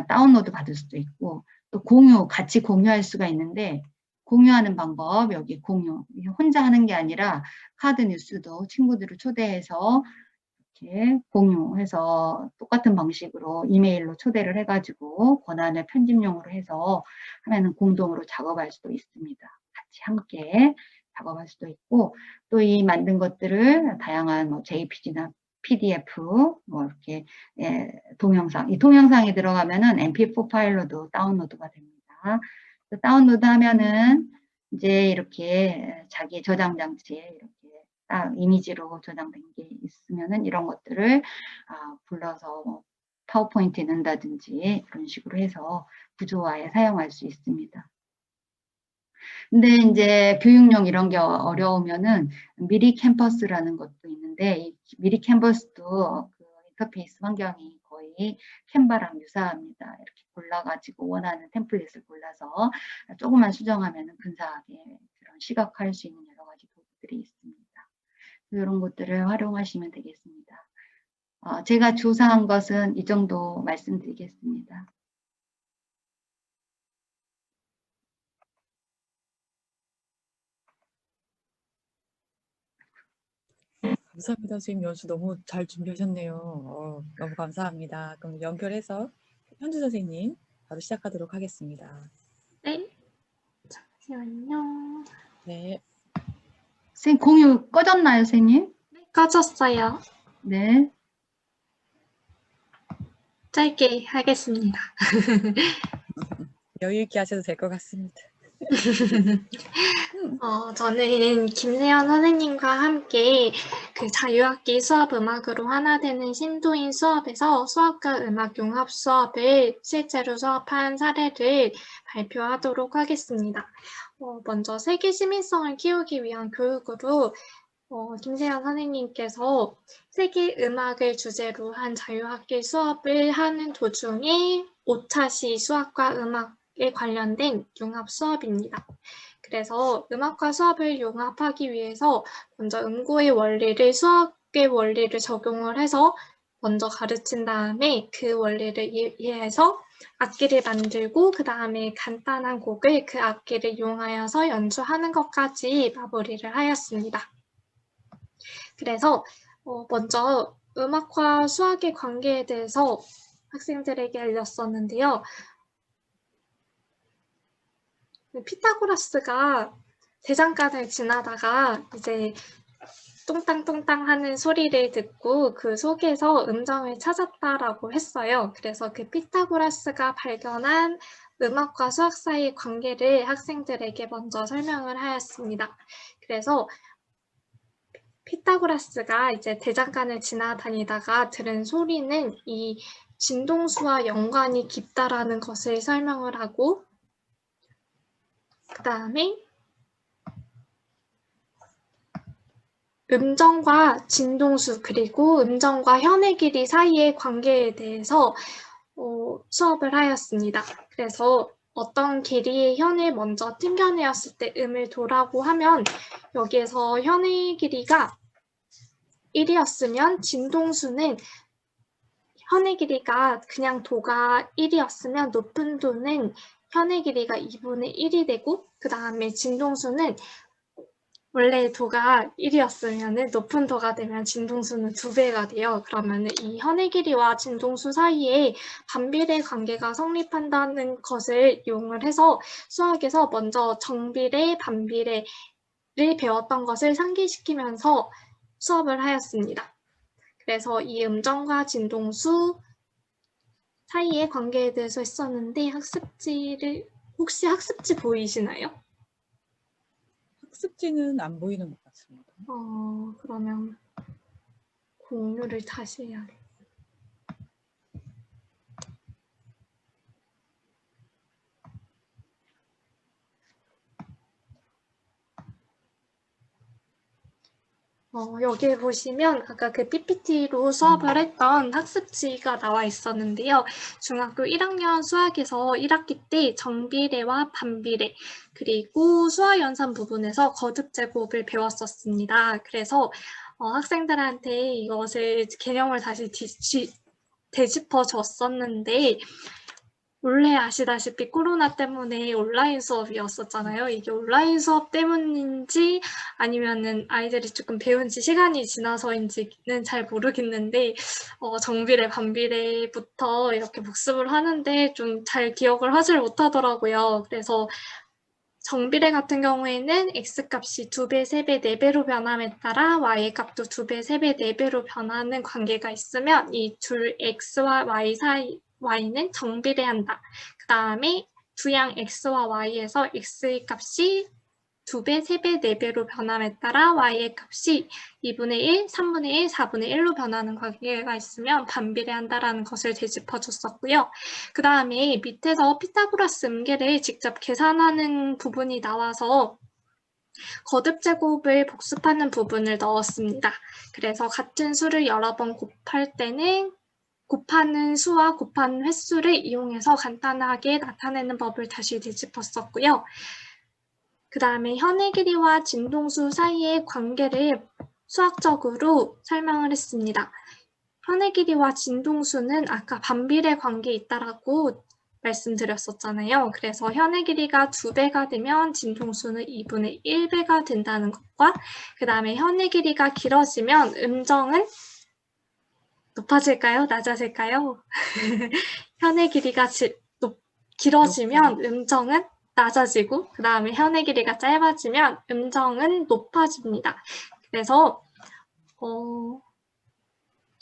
다운로드 받을 수도 있고 또 같이 공유할 수가 있는데 공유하는 방법 여기 공유 혼자 하는 게 아니라 카드 뉴스도 친구들을 초대해서 이렇게 공유해서 똑같은 방식으로 이메일로 초대를 해가지고 권한을 편집용으로 해서 하면은 공동으로 작업할 수도 있습니다. 같이 함께 작업할 수도 있고 또 이 만든 것들을 다양한 뭐 JPG나 PDF 뭐 이렇게 동영상 이 동영상에 들어가면은 MP4 파일로도 다운로드가 됩니다. 다운로드 하면은 이제 이렇게 자기 저장 장치에 이렇게 딱 이미지로 저장된 게 있으면은 이런 것들을 불러서 뭐 파워포인트에 넣는다든지 그런 식으로 해서 구조화에 사용할 수 있습니다. 근데 이제 교육용 이런 게 어려우면은 미리 캠퍼스라는 것도 있는데 이 미리 캠퍼스도 그 인터페이스 환경이 거의 캔바랑 유사합니다. 이렇게 골라가지고 원하는 템플릿을 골라서 조금만 수정하면은 근사하게 그런 시각화할 수 있는 여러 가지 도구들이 있습니다. 이런 것들을 활용하시면 되겠습니다. 제가 조사한 것은 이 정도 말씀드리겠습니다. 감사합니다. 선생님 연수 너무 잘 준비하셨네요. 너무 감사합니다. 그럼 연결해서 현주 선생님 바로 시작하도록 하겠습니다. 네. 잠시만요. 네. 선생님 공유 꺼졌나요, 선생님? 네, 꺼졌어요. 네. 짧게 하겠습니다. 여유 있게 하셔도 될 것 같습니다. 저는 김세연 선생님과 함께 그 자유학기 수업 음악으로 하나 되는 신도인 수업에서 수학과 음악 용합 수업을 실제로 수업한 사례를 발표하도록 하겠습니다. 먼저 세계 시민성을 키우기 위한 교육으로 김세연 선생님께서 세계 음악을 주제로 한 자유학기 수업을 하는 도중에 5차시 수학과 음악에 관련된 융합 수업입니다. 그래서 음악과 수업을 융합하기 위해서 먼저 음고의 원리를 수학의 원리를 적용을 해서 먼저 가르친 다음에 그 원리를 이해해서 악기를 만들고 그 다음에 간단한 곡을 그 악기를 이용하여서 연주하는 것까지 마무리를 하였습니다. 그래서 먼저 음악과 수학의 관계에 대해서 학생들에게 알렸었는데요. 피타고라스가 대장간을 지나다가 이제 똥땅똥땅 하는 소리를 듣고 그 속에서 음정을 찾았다라고 했어요. 그래서 그 피타고라스가 발견한 음악과 수학 사이의 관계를 학생들에게 먼저 설명을 하였습니다. 그래서 피타고라스가 이제 대장간을 지나다니다가 들은 소리는 이 진동수와 연관이 깊다라는 것을 설명을 하고 그 다음에 음정과 진동수 그리고 음정과 현의 길이 사이의 관계에 대해서 수업을 하였습니다. 그래서 어떤 길이의 현을 먼저 튕겨내었을 때 음을 도라고 하면 여기에서 현의 길이가 1이었으면 진동수는 현의 길이가 그냥 도가 1이었으면 높은 도는 현의 길이가 2분의 1이 되고 그 다음에 진동수는 원래 도가 1이었으면 높은 도가 되면 진동수는 2배가 돼요. 그러면 이 현의 길이와 진동수 사이에 반비례 관계가 성립한다는 것을 이용을 해서 수학에서 먼저 정비례, 반비례를 배웠던 것을 상기시키면서 수업을 하였습니다. 그래서 이 음정과 진동수 사이의 관계에 대해서 했었는데 혹시 학습지 보이시나요? 학습지는 안 보이는 것 같습니다. 그러면 공유를 다시 해야겠다. 여기 보시면 아까 그 PPT로 수업을 했던 학습지가 나와 있었는데요. 중학교 1학년 수학에서 1학기 때 정비례와 반비례 그리고 수화연산 부분에서 거듭제곱을 배웠었습니다. 그래서 학생들한테 이것을 개념을 다시 되짚어 줬었는데 원래 아시다시피 코로나 때문에 온라인 수업이었었잖아요. 이게 온라인 수업 때문인지 아니면은 아이들이 조금 배운 지 시간이 지나서인지는 잘 모르겠는데 정비례, 반비례부터 이렇게 복습을 하는데 좀 잘 기억을 하질 못하더라고요. 그래서 정비례 같은 경우에는 x값이 2배, 3배, 4배로 변함에 따라 y의 값도 2배, 3배, 4배로 변하는 관계가 있으면 이 둘 x와 y 사이 y는 정비례한다. 그 다음에 두양 x와 y에서 x의 값이 2배, 3배, 4배로 변함에 따라 y의 값이 2분의 1, 3분의 1, 4분의 1로 변하는 관계가 있으면 반비례한다라는 것을 되짚어줬었고요. 그 다음에 밑에서 피타고라스 음계를 직접 계산하는 부분이 나와서 거듭제곱을 복습하는 부분을 넣었습니다. 그래서 같은 수를 여러 번 곱할 때는 곱하는 수와 곱하는 횟수를 이용해서 간단하게 나타내는 법을 다시 되짚었었고요. 그 다음에 현의 길이와 진동수 사이의 관계를 수학적으로 설명을 했습니다. 현의 길이와 진동수는 아까 반비례 관계에 있다라고 말씀드렸었잖아요. 그래서 현의 길이가 2배가 되면 진동수는 2분의 1배가 된다는 것과 그 다음에 현의 길이가 길어지면 음정은 높아질까요? 낮아질까요? 현의 길이가 길어지면 음정은 낮아지고 그 다음에 현의 길이가 짧아지면 음정은 높아집니다. 그래서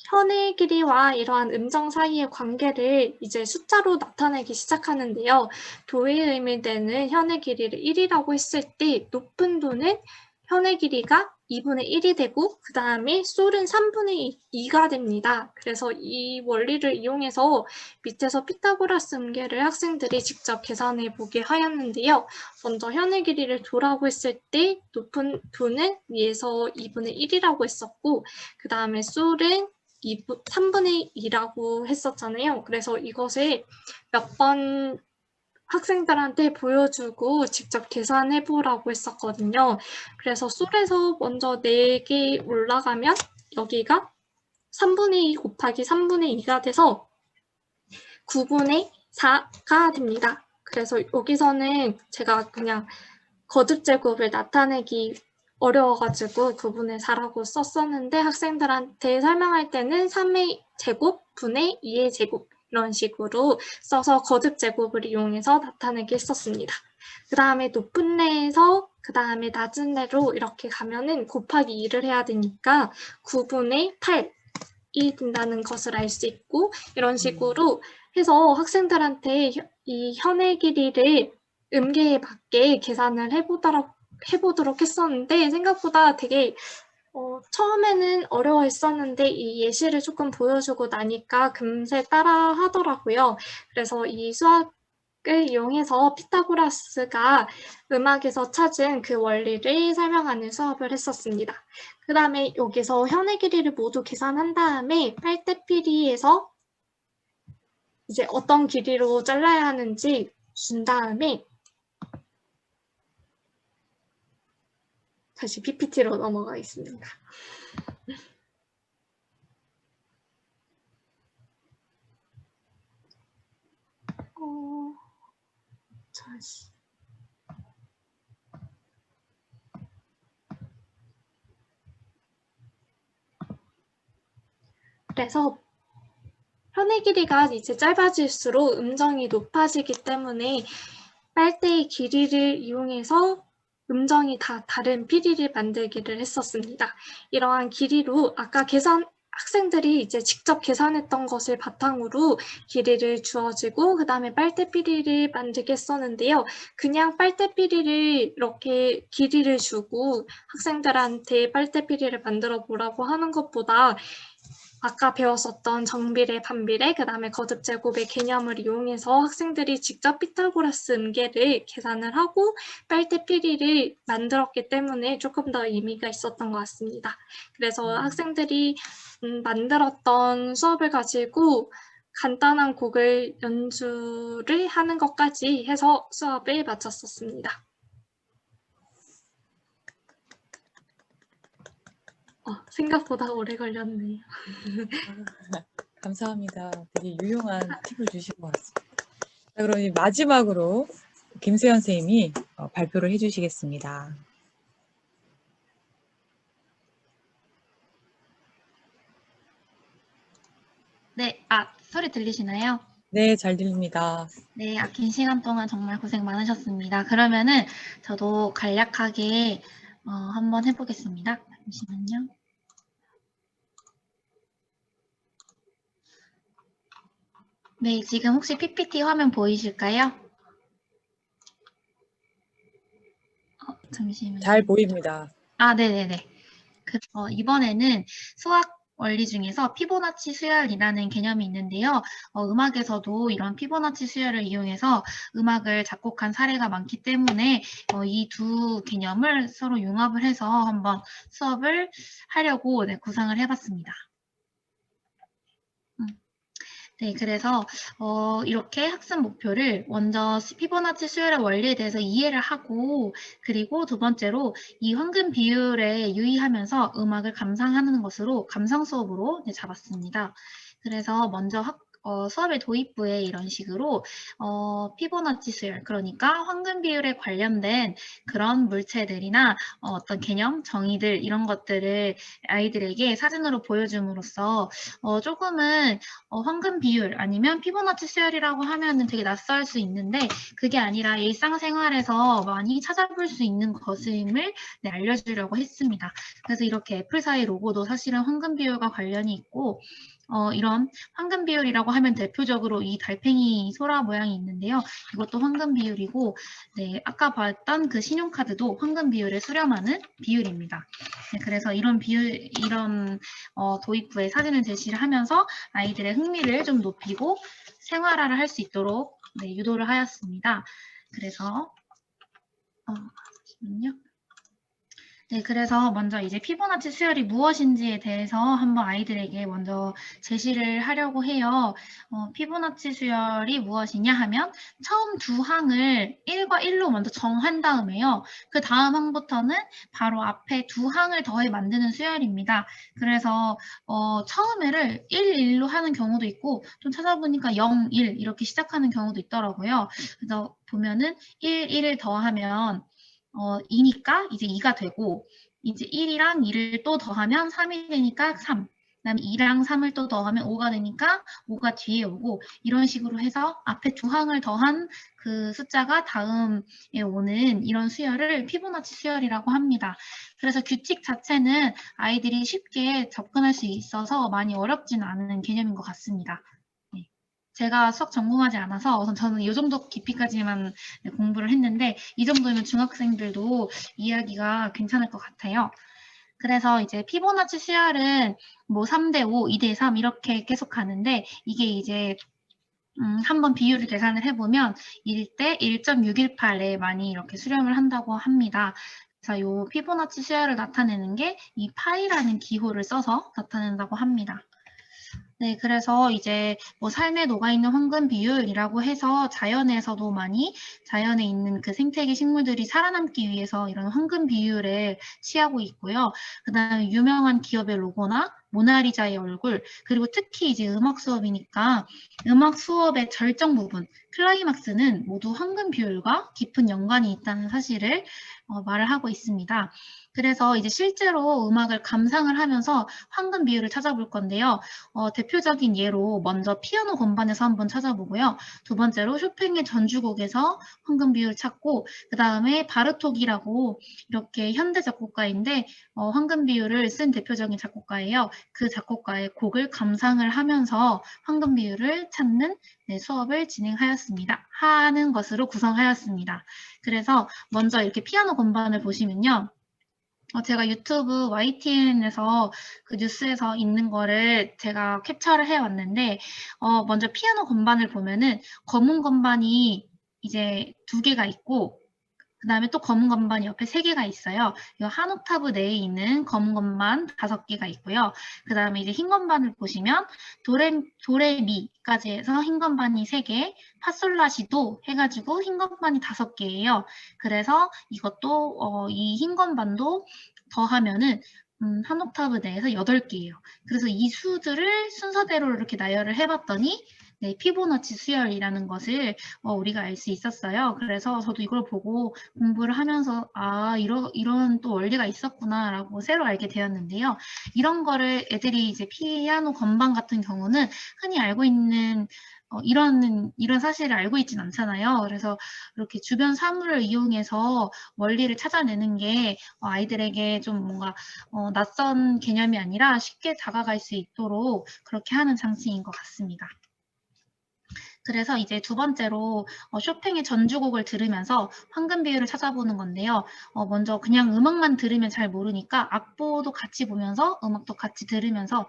현의 길이와 이러한 음정 사이의 관계를 이제 숫자로 나타내기 시작하는데요. 도의 의미되는 현의 길이를 1이라고 했을 때 높은 도는 현의 길이가 2분의 1이 되고 그 다음에 솔은 3분의 2가 됩니다. 그래서 이 원리를 이용해서 밑에서 피타고라스 음계를 학생들이 직접 계산해 보게 하였는데요. 먼저 현의 길이를 도라고 했을 때 높은 도는 위에서 2분의 1이라고 했었고 그 다음에 솔은 3분의 2라고 했었잖아요. 그래서 이것을 몇 번 학생들한테 보여주고 직접 계산해보라고 했었거든요. 그래서 솔에서 먼저 4개 올라가면 여기가 3분의 2 곱하기 3분의 2가 돼서 9분의 4가 됩니다. 그래서 여기서는 제가 그냥 거듭제곱을 나타내기 어려워가지고 9분의 4라고 썼었는데 학생들한테 설명할 때는 3의 제곱 분의 2의 제곱 이런 식으로 써서 거듭제곱을 이용해서 나타내게 했었습니다. 그 다음에 높은 데에서 그 다음에 낮은 데로 이렇게 가면은 곱하기 2를 해야 되니까 9분의 8이 된다는 것을 알 수 있고 이런 식으로 해서 학생들한테 이 현의 길이를 음계에 맞게 계산을 해보도록 했었는데 생각보다 되게 처음에는 어려워했었는데 이 예시를 조금 보여주고 나니까 금세 따라 하더라고요. 그래서 이 수학 이용해서 피타고라스가 음악에서 찾은 그 원리를 설명하는 수업을 했었습니다. 그 다음에 여기서 현의 길이를 모두 계산한 다음에 빨대피리에서 이제 어떤 길이로 잘라야 하는지 준 다음에 다시 PPT로 넘어가겠습니다. 다시. 그래서 현의 길이가 이제 짧아질수록 음정이 높아지기 때문에 빨대의 길이를 이용해서 음정이 다 다른 피리를 만들기를 했었습니다. 이러한 길이로 아까 학생들이 이제 직접 계산했던 것을 바탕으로 길이를 주어지고 그 다음에 빨대피리를 만들게 했었는데요. 그냥 빨대피리를 이렇게 길이를 주고 학생들한테 빨대피리를 만들어 보라고 하는 것보다 아까 배웠었던 정비례, 반비례, 그 다음에 거듭 제곱의 개념을 이용해서 학생들이 직접 피타고라스 음계를 계산을 하고 빨대피리를 만들었기 때문에 조금 더 의미가 있었던 것 같습니다. 그래서 학생들이 만들었던 수업을 가지고 간단한 곡을 연주를 하는 것까지 해서 수업을 마쳤었습니다. 생각보다 오래 걸렸네요. 감사합니다. 되게 유용한 팁을 주신 것 같습니다. 자, 그럼 마지막으로 김세연 선생님이 발표를 해주시겠습니다. 네, 소리 들리시나요? 네, 잘 들립니다. 네, 긴 시간 동안 정말 고생 많으셨습니다. 그러면은 저도 간략하게 한번 해보겠습니다. 잠시만요. 네, 지금 혹시 PPT 화면 보이실까요? 잠시만요. 잘 보입니다. 네네네. 이번에는 수학 원리 중에서 피보나치 수열이라는 개념이 있는데요. 음악에서도 이런 피보나치 수열을 이용해서 음악을 작곡한 사례가 많기 때문에 이 두 개념을 서로 융합을 해서 한번 수업을 하려고 구상을 해봤습니다. 네, 그래서 이렇게 학습 목표를 먼저 피보나치 수열의 원리에 대해서 이해를 하고, 그리고 두 번째로 이 황금 비율에 유의하면서 음악을 감상하는 것으로 감상 수업으로 잡았습니다. 그래서 먼저 수업의 도입부에 이런 식으로 피보나치 수열, 그러니까 황금 비율에 관련된 그런 물체들이나 어떤 개념, 정의들 이런 것들을 아이들에게 사진으로 보여줌으로써 조금은 황금 비율 아니면 피보나치 수열이라고 하면은 되게 낯설 수 있는데 그게 아니라 일상생활에서 많이 찾아볼 수 있는 것임을 알려주려고 했습니다. 그래서 이렇게 애플 사이 로고도 사실은 황금 비율과 관련이 있고 이런 황금 비율이라고 하면 대표적으로 이 달팽이 소라 모양이 있는데요. 이것도 황금 비율이고, 네, 아까 봤던 그 신용카드도 황금 비율에 수렴하는 비율입니다. 네, 그래서 이런 도입부에 사진을 제시를 하면서 아이들의 흥미를 좀 높이고 생활화를 할 수 있도록 유도를 하였습니다. 그래서 잠시만요. 네, 그래서 먼저 이제 피보나치 수열이 무엇인지에 대해서 한번 아이들에게 먼저 제시를 하려고 해요. 피보나치 수열이 무엇이냐 하면 처음 두 항을 1과 1로 먼저 정한 다음에요. 그 다음 항부터는 바로 앞에 두 항을 더해 만드는 수열입니다. 그래서 처음에를 1, 1로 하는 경우도 있고 좀 찾아보니까 0, 1 이렇게 시작하는 경우도 있더라고요. 그래서 보면은 1, 1을 더하면 2니까 이제 2가 되고 이제 1이랑 2를 또 더하면 3이 되니까 3. 그다음에 2랑 3을 또 더하면 5가 되니까 5가 뒤에 오고 이런 식으로 해서 앞에 두 항을 더한 그 숫자가 다음에 오는 이런 수열을 피보나치 수열이라고 합니다. 그래서 규칙 자체는 아이들이 쉽게 접근할 수 있어서 많이 어렵지는 않은 개념인 것 같습니다. 제가 수학 전공하지 않아서 우선 저는 이 정도 깊이까지만 공부를 했는데 이 정도면 중학생들도 이해하기가 괜찮을 것 같아요. 그래서 이제 피보나치 수열은 뭐 3대 5, 2대 3 이렇게 계속 가는데 이게 이제 한번 비율을 계산을 해보면 1대 1.618에 많이 이렇게 수렴을 한다고 합니다. 그래서 이 피보나치 수열을 나타내는 게 이 파이라는 기호를 써서 나타낸다고 합니다. 네, 그래서 이제 뭐 삶에 녹아있는 황금 비율이라고 해서 자연에서도 많이 자연에 있는 그 생태계 식물들이 살아남기 위해서 이런 황금 비율을 취하고 있고요. 그다음에 유명한 기업의 로고나 모나리자의 얼굴, 그리고 특히 이제 음악 수업이니까 음악 수업의 절정 부분, 클라이막스는 모두 황금 비율과 깊은 연관이 있다는 사실을 말을 하고 있습니다. 그래서 이제 실제로 음악을 감상을 하면서 황금 비율을 찾아볼 건데요. 대표적인 예로 먼저 피아노 건반에서 한번 찾아보고요. 두 번째로 쇼팽의 전주곡에서 황금 비율 찾고, 그 다음에 바르톡이라고 이렇게 현대 작곡가인데 황금 비율을 쓴 대표적인 작곡가예요. 그 작곡가의 곡을 감상을 하면서 황금 비율을 찾는 수업을 진행하였습니다. 하는 것으로 구성하였습니다. 그래서 먼저 이렇게 피아노 건반을 보시면요. 제가 유튜브 YTN에서 그 뉴스에서 있는 거를 제가 캡처를 해왔는데, 먼저 피아노 건반을 보면은 검은 건반이 이제 2개가 있고, 그 다음에 또 검은 건반이 옆에 3개가 있어요. 이 한 옥타브 내에 있는 검은 건반 5개가 있고요. 그 다음에 이제 흰 건반을 보시면 도레미까지 해서 흰 건반이 3개, 파솔라시도 해가지고 흰 건반이 5개예요. 그래서 이것도 이 흰 건반도 더하면은 한 옥타브 내에서 8개예요. 그래서 이 수들을 순서대로 이렇게 나열을 해봤더니 네, 피보나치 수열이라는 것을 우리가 알 수 있었어요. 그래서 저도 이걸 보고 공부를 하면서 이런 또 원리가 있었구나라고 새로 알게 되었는데요. 이런 거를 애들이 이제 피아노 건반 같은 경우는 흔히 알고 있는 이런 사실을 알고 있진 않잖아요. 그래서 이렇게 주변 사물을 이용해서 원리를 찾아내는 게 아이들에게 좀 뭔가 낯선 개념이 아니라 쉽게 다가갈 수 있도록 그렇게 하는 장치인 것 같습니다. 그래서 이제 두 번째로 쇼팽의 전주곡을 들으면서 황금 비율을 찾아보는 건데요. 먼저 그냥 음악만 들으면 잘 모르니까 악보도 같이 보면서 음악도 같이 들으면서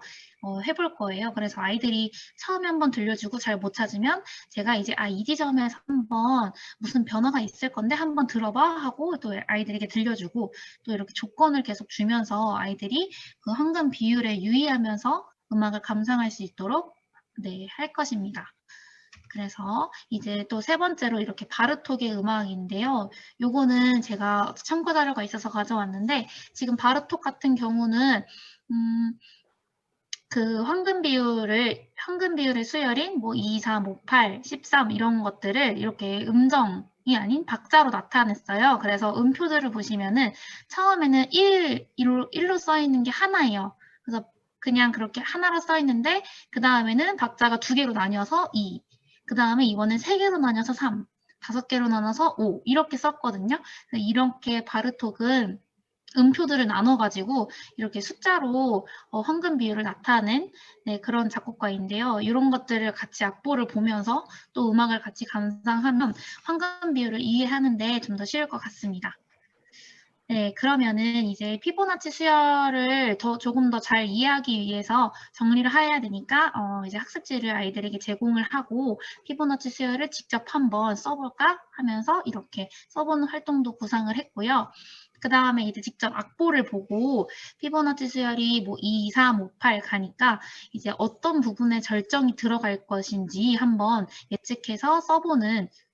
해볼 거예요. 그래서 아이들이 처음에 한번 들려주고 잘 못 찾으면 제가 이제 이 지점에서 한번 무슨 변화가 있을 건데 한번 들어봐 하고 또 아이들에게 들려주고 또 이렇게 조건을 계속 주면서 아이들이 그 황금 비율에 유의하면서 음악을 감상할 수 있도록 네, 할 것입니다. 그래서 이제 또 세 번째로 이렇게 바르톡의 음악인데요. 요거는 제가 참고 자료가 있어서 가져왔는데 지금 바르톡 같은 경우는 그 황금 비율의 수열인 뭐 2, 3, 5, 8, 13 이런 것들을 이렇게 음정이 아닌 박자로 나타냈어요. 그래서 음표들을 보시면은 처음에는 1로 써 있는 게 하나예요. 그래서 그냥 그렇게 하나로 써 있는데 그 다음에는 박자가 2개로 나뉘어서 2. 그 다음에 이번엔 3개로 나눠서 3, 5개로 나눠서 5 이렇게 썼거든요. 이렇게 바르톡은 음표들을 나눠가지고 이렇게 숫자로 황금 비율을 나타낸 네, 그런 작곡가인데요. 이런 것들을 같이 악보를 보면서 또 음악을 같이 감상하면 황금 비율을 이해하는데 좀 더 쉬울 것 같습니다. 네, 그러면은 이제 피보나치 수열을 조금 더 잘 이해하기 위해서 정리를 해야 되니까 이제 학습지를 아이들에게 제공을 하고 피보나치 수열을 직접 한번 써볼까 하면서 이렇게 써보는 활동도 구상을 했고요. 그 다음에 이제 직접 악보를 보고 피보나치 수열이 뭐 2, 3, 5, 8 가니까 이제 어떤 부분에 절정이 들어갈 것인지 한번 예측해서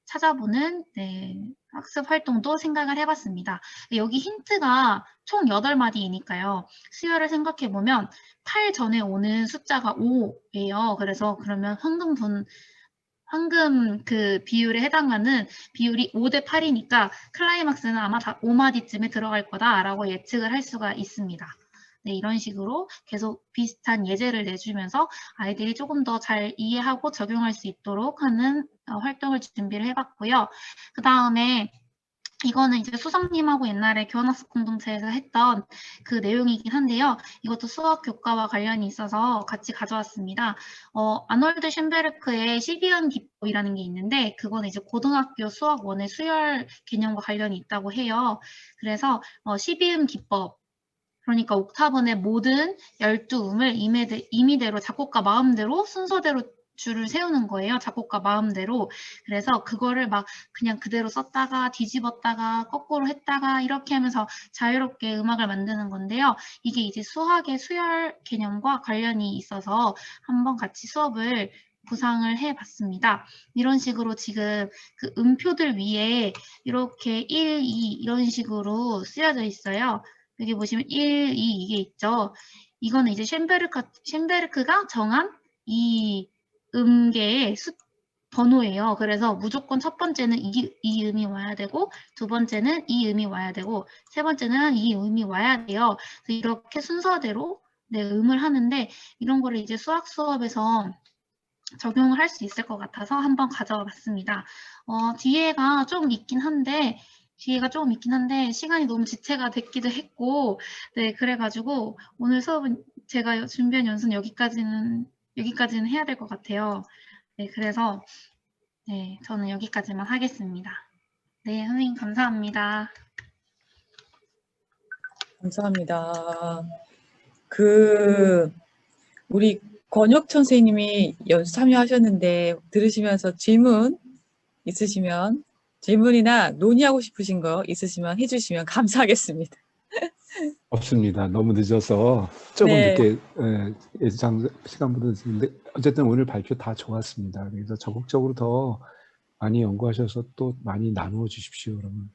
찾아보는 네, 학습 활동도 생각을 해봤습니다. 여기 힌트가 총 8마디이니까요. 수열을 생각해보면 8 전에 오는 숫자가 5예요. 그래서 그러면 황금 그 비율에 해당하는 비율이 5대 8이니까 클라이막스는 아마 다 5마디쯤에 들어갈 거다라고 예측을 할 수가 있습니다. 네, 이런 식으로 계속 비슷한 예제를 내주면서 아이들이 조금 더 잘 이해하고 적용할 수 있도록 하는 활동을 준비를 해봤고요. 그 다음에 이거는 이제 수성님하고 옛날에 교환학습 공동체에서 했던 그 내용이긴 한데요. 이것도 수학 교과와 관련이 있어서 같이 가져왔습니다. 아놀드 쉔베르크의 12연 기법이라는 게 있는데 그거는 이제 고등학교 수학 1의 수열 개념과 관련이 있다고 해요. 그래서 12음 기법, 그러니까 옥타브 내 모든 12음을 임의대로 작곡가 마음대로 순서대로 줄을 세우는 거예요. 작곡가 마음대로. 그래서 그거를 막 그냥 그대로 썼다가 뒤집었다가 거꾸로 했다가 이렇게 하면서 자유롭게 음악을 만드는 건데요. 이게 이제 수학의 수열 개념과 관련이 있어서 한번 같이 수업을 구상을 해봤습니다. 이런 식으로 지금 그 음표들 위에 이렇게 1, 2 이런 식으로 쓰여져 있어요. 여기 보시면 1, 2 이게 있죠. 이거는 이제 쉔베르크가 정한 이 음계의 번호예요. 그래서 무조건 첫 번째는 이 음이 와야 되고, 두 번째는 이 음이 와야 되고, 세 번째는 이 음이 와야 돼요. 그래서 이렇게 순서대로 네, 음을 하는데 이런 거를 이제 수학 수업에서 적용을 할 수 있을 것 같아서 한번 가져와 봤습니다. 뒤에가 조금 있긴 한데 시간이 너무 지체가 됐기도 했고, 네, 그래가지고 오늘 수업은 제가 준비한 연습은 여기까지는 해야 될 것 같아요. 네, 그래서 네, 저는 여기까지만 하겠습니다. 네, 선생님 감사합니다. 감사합니다. 우리 권혁천 선생님이 연수 참여하셨는데 들으시면서 질문이나 논의하고 싶으신 거 있으시면 해주시면 감사하겠습니다. 없습니다. 너무 늦어서 조금 네. 늦게 예상 시간보다 늦었는데 어쨌든 오늘 발표 다 좋았습니다. 그래서 적극적으로 더 많이 연구하셔서 또 많이 나누어 주십시오. 그러면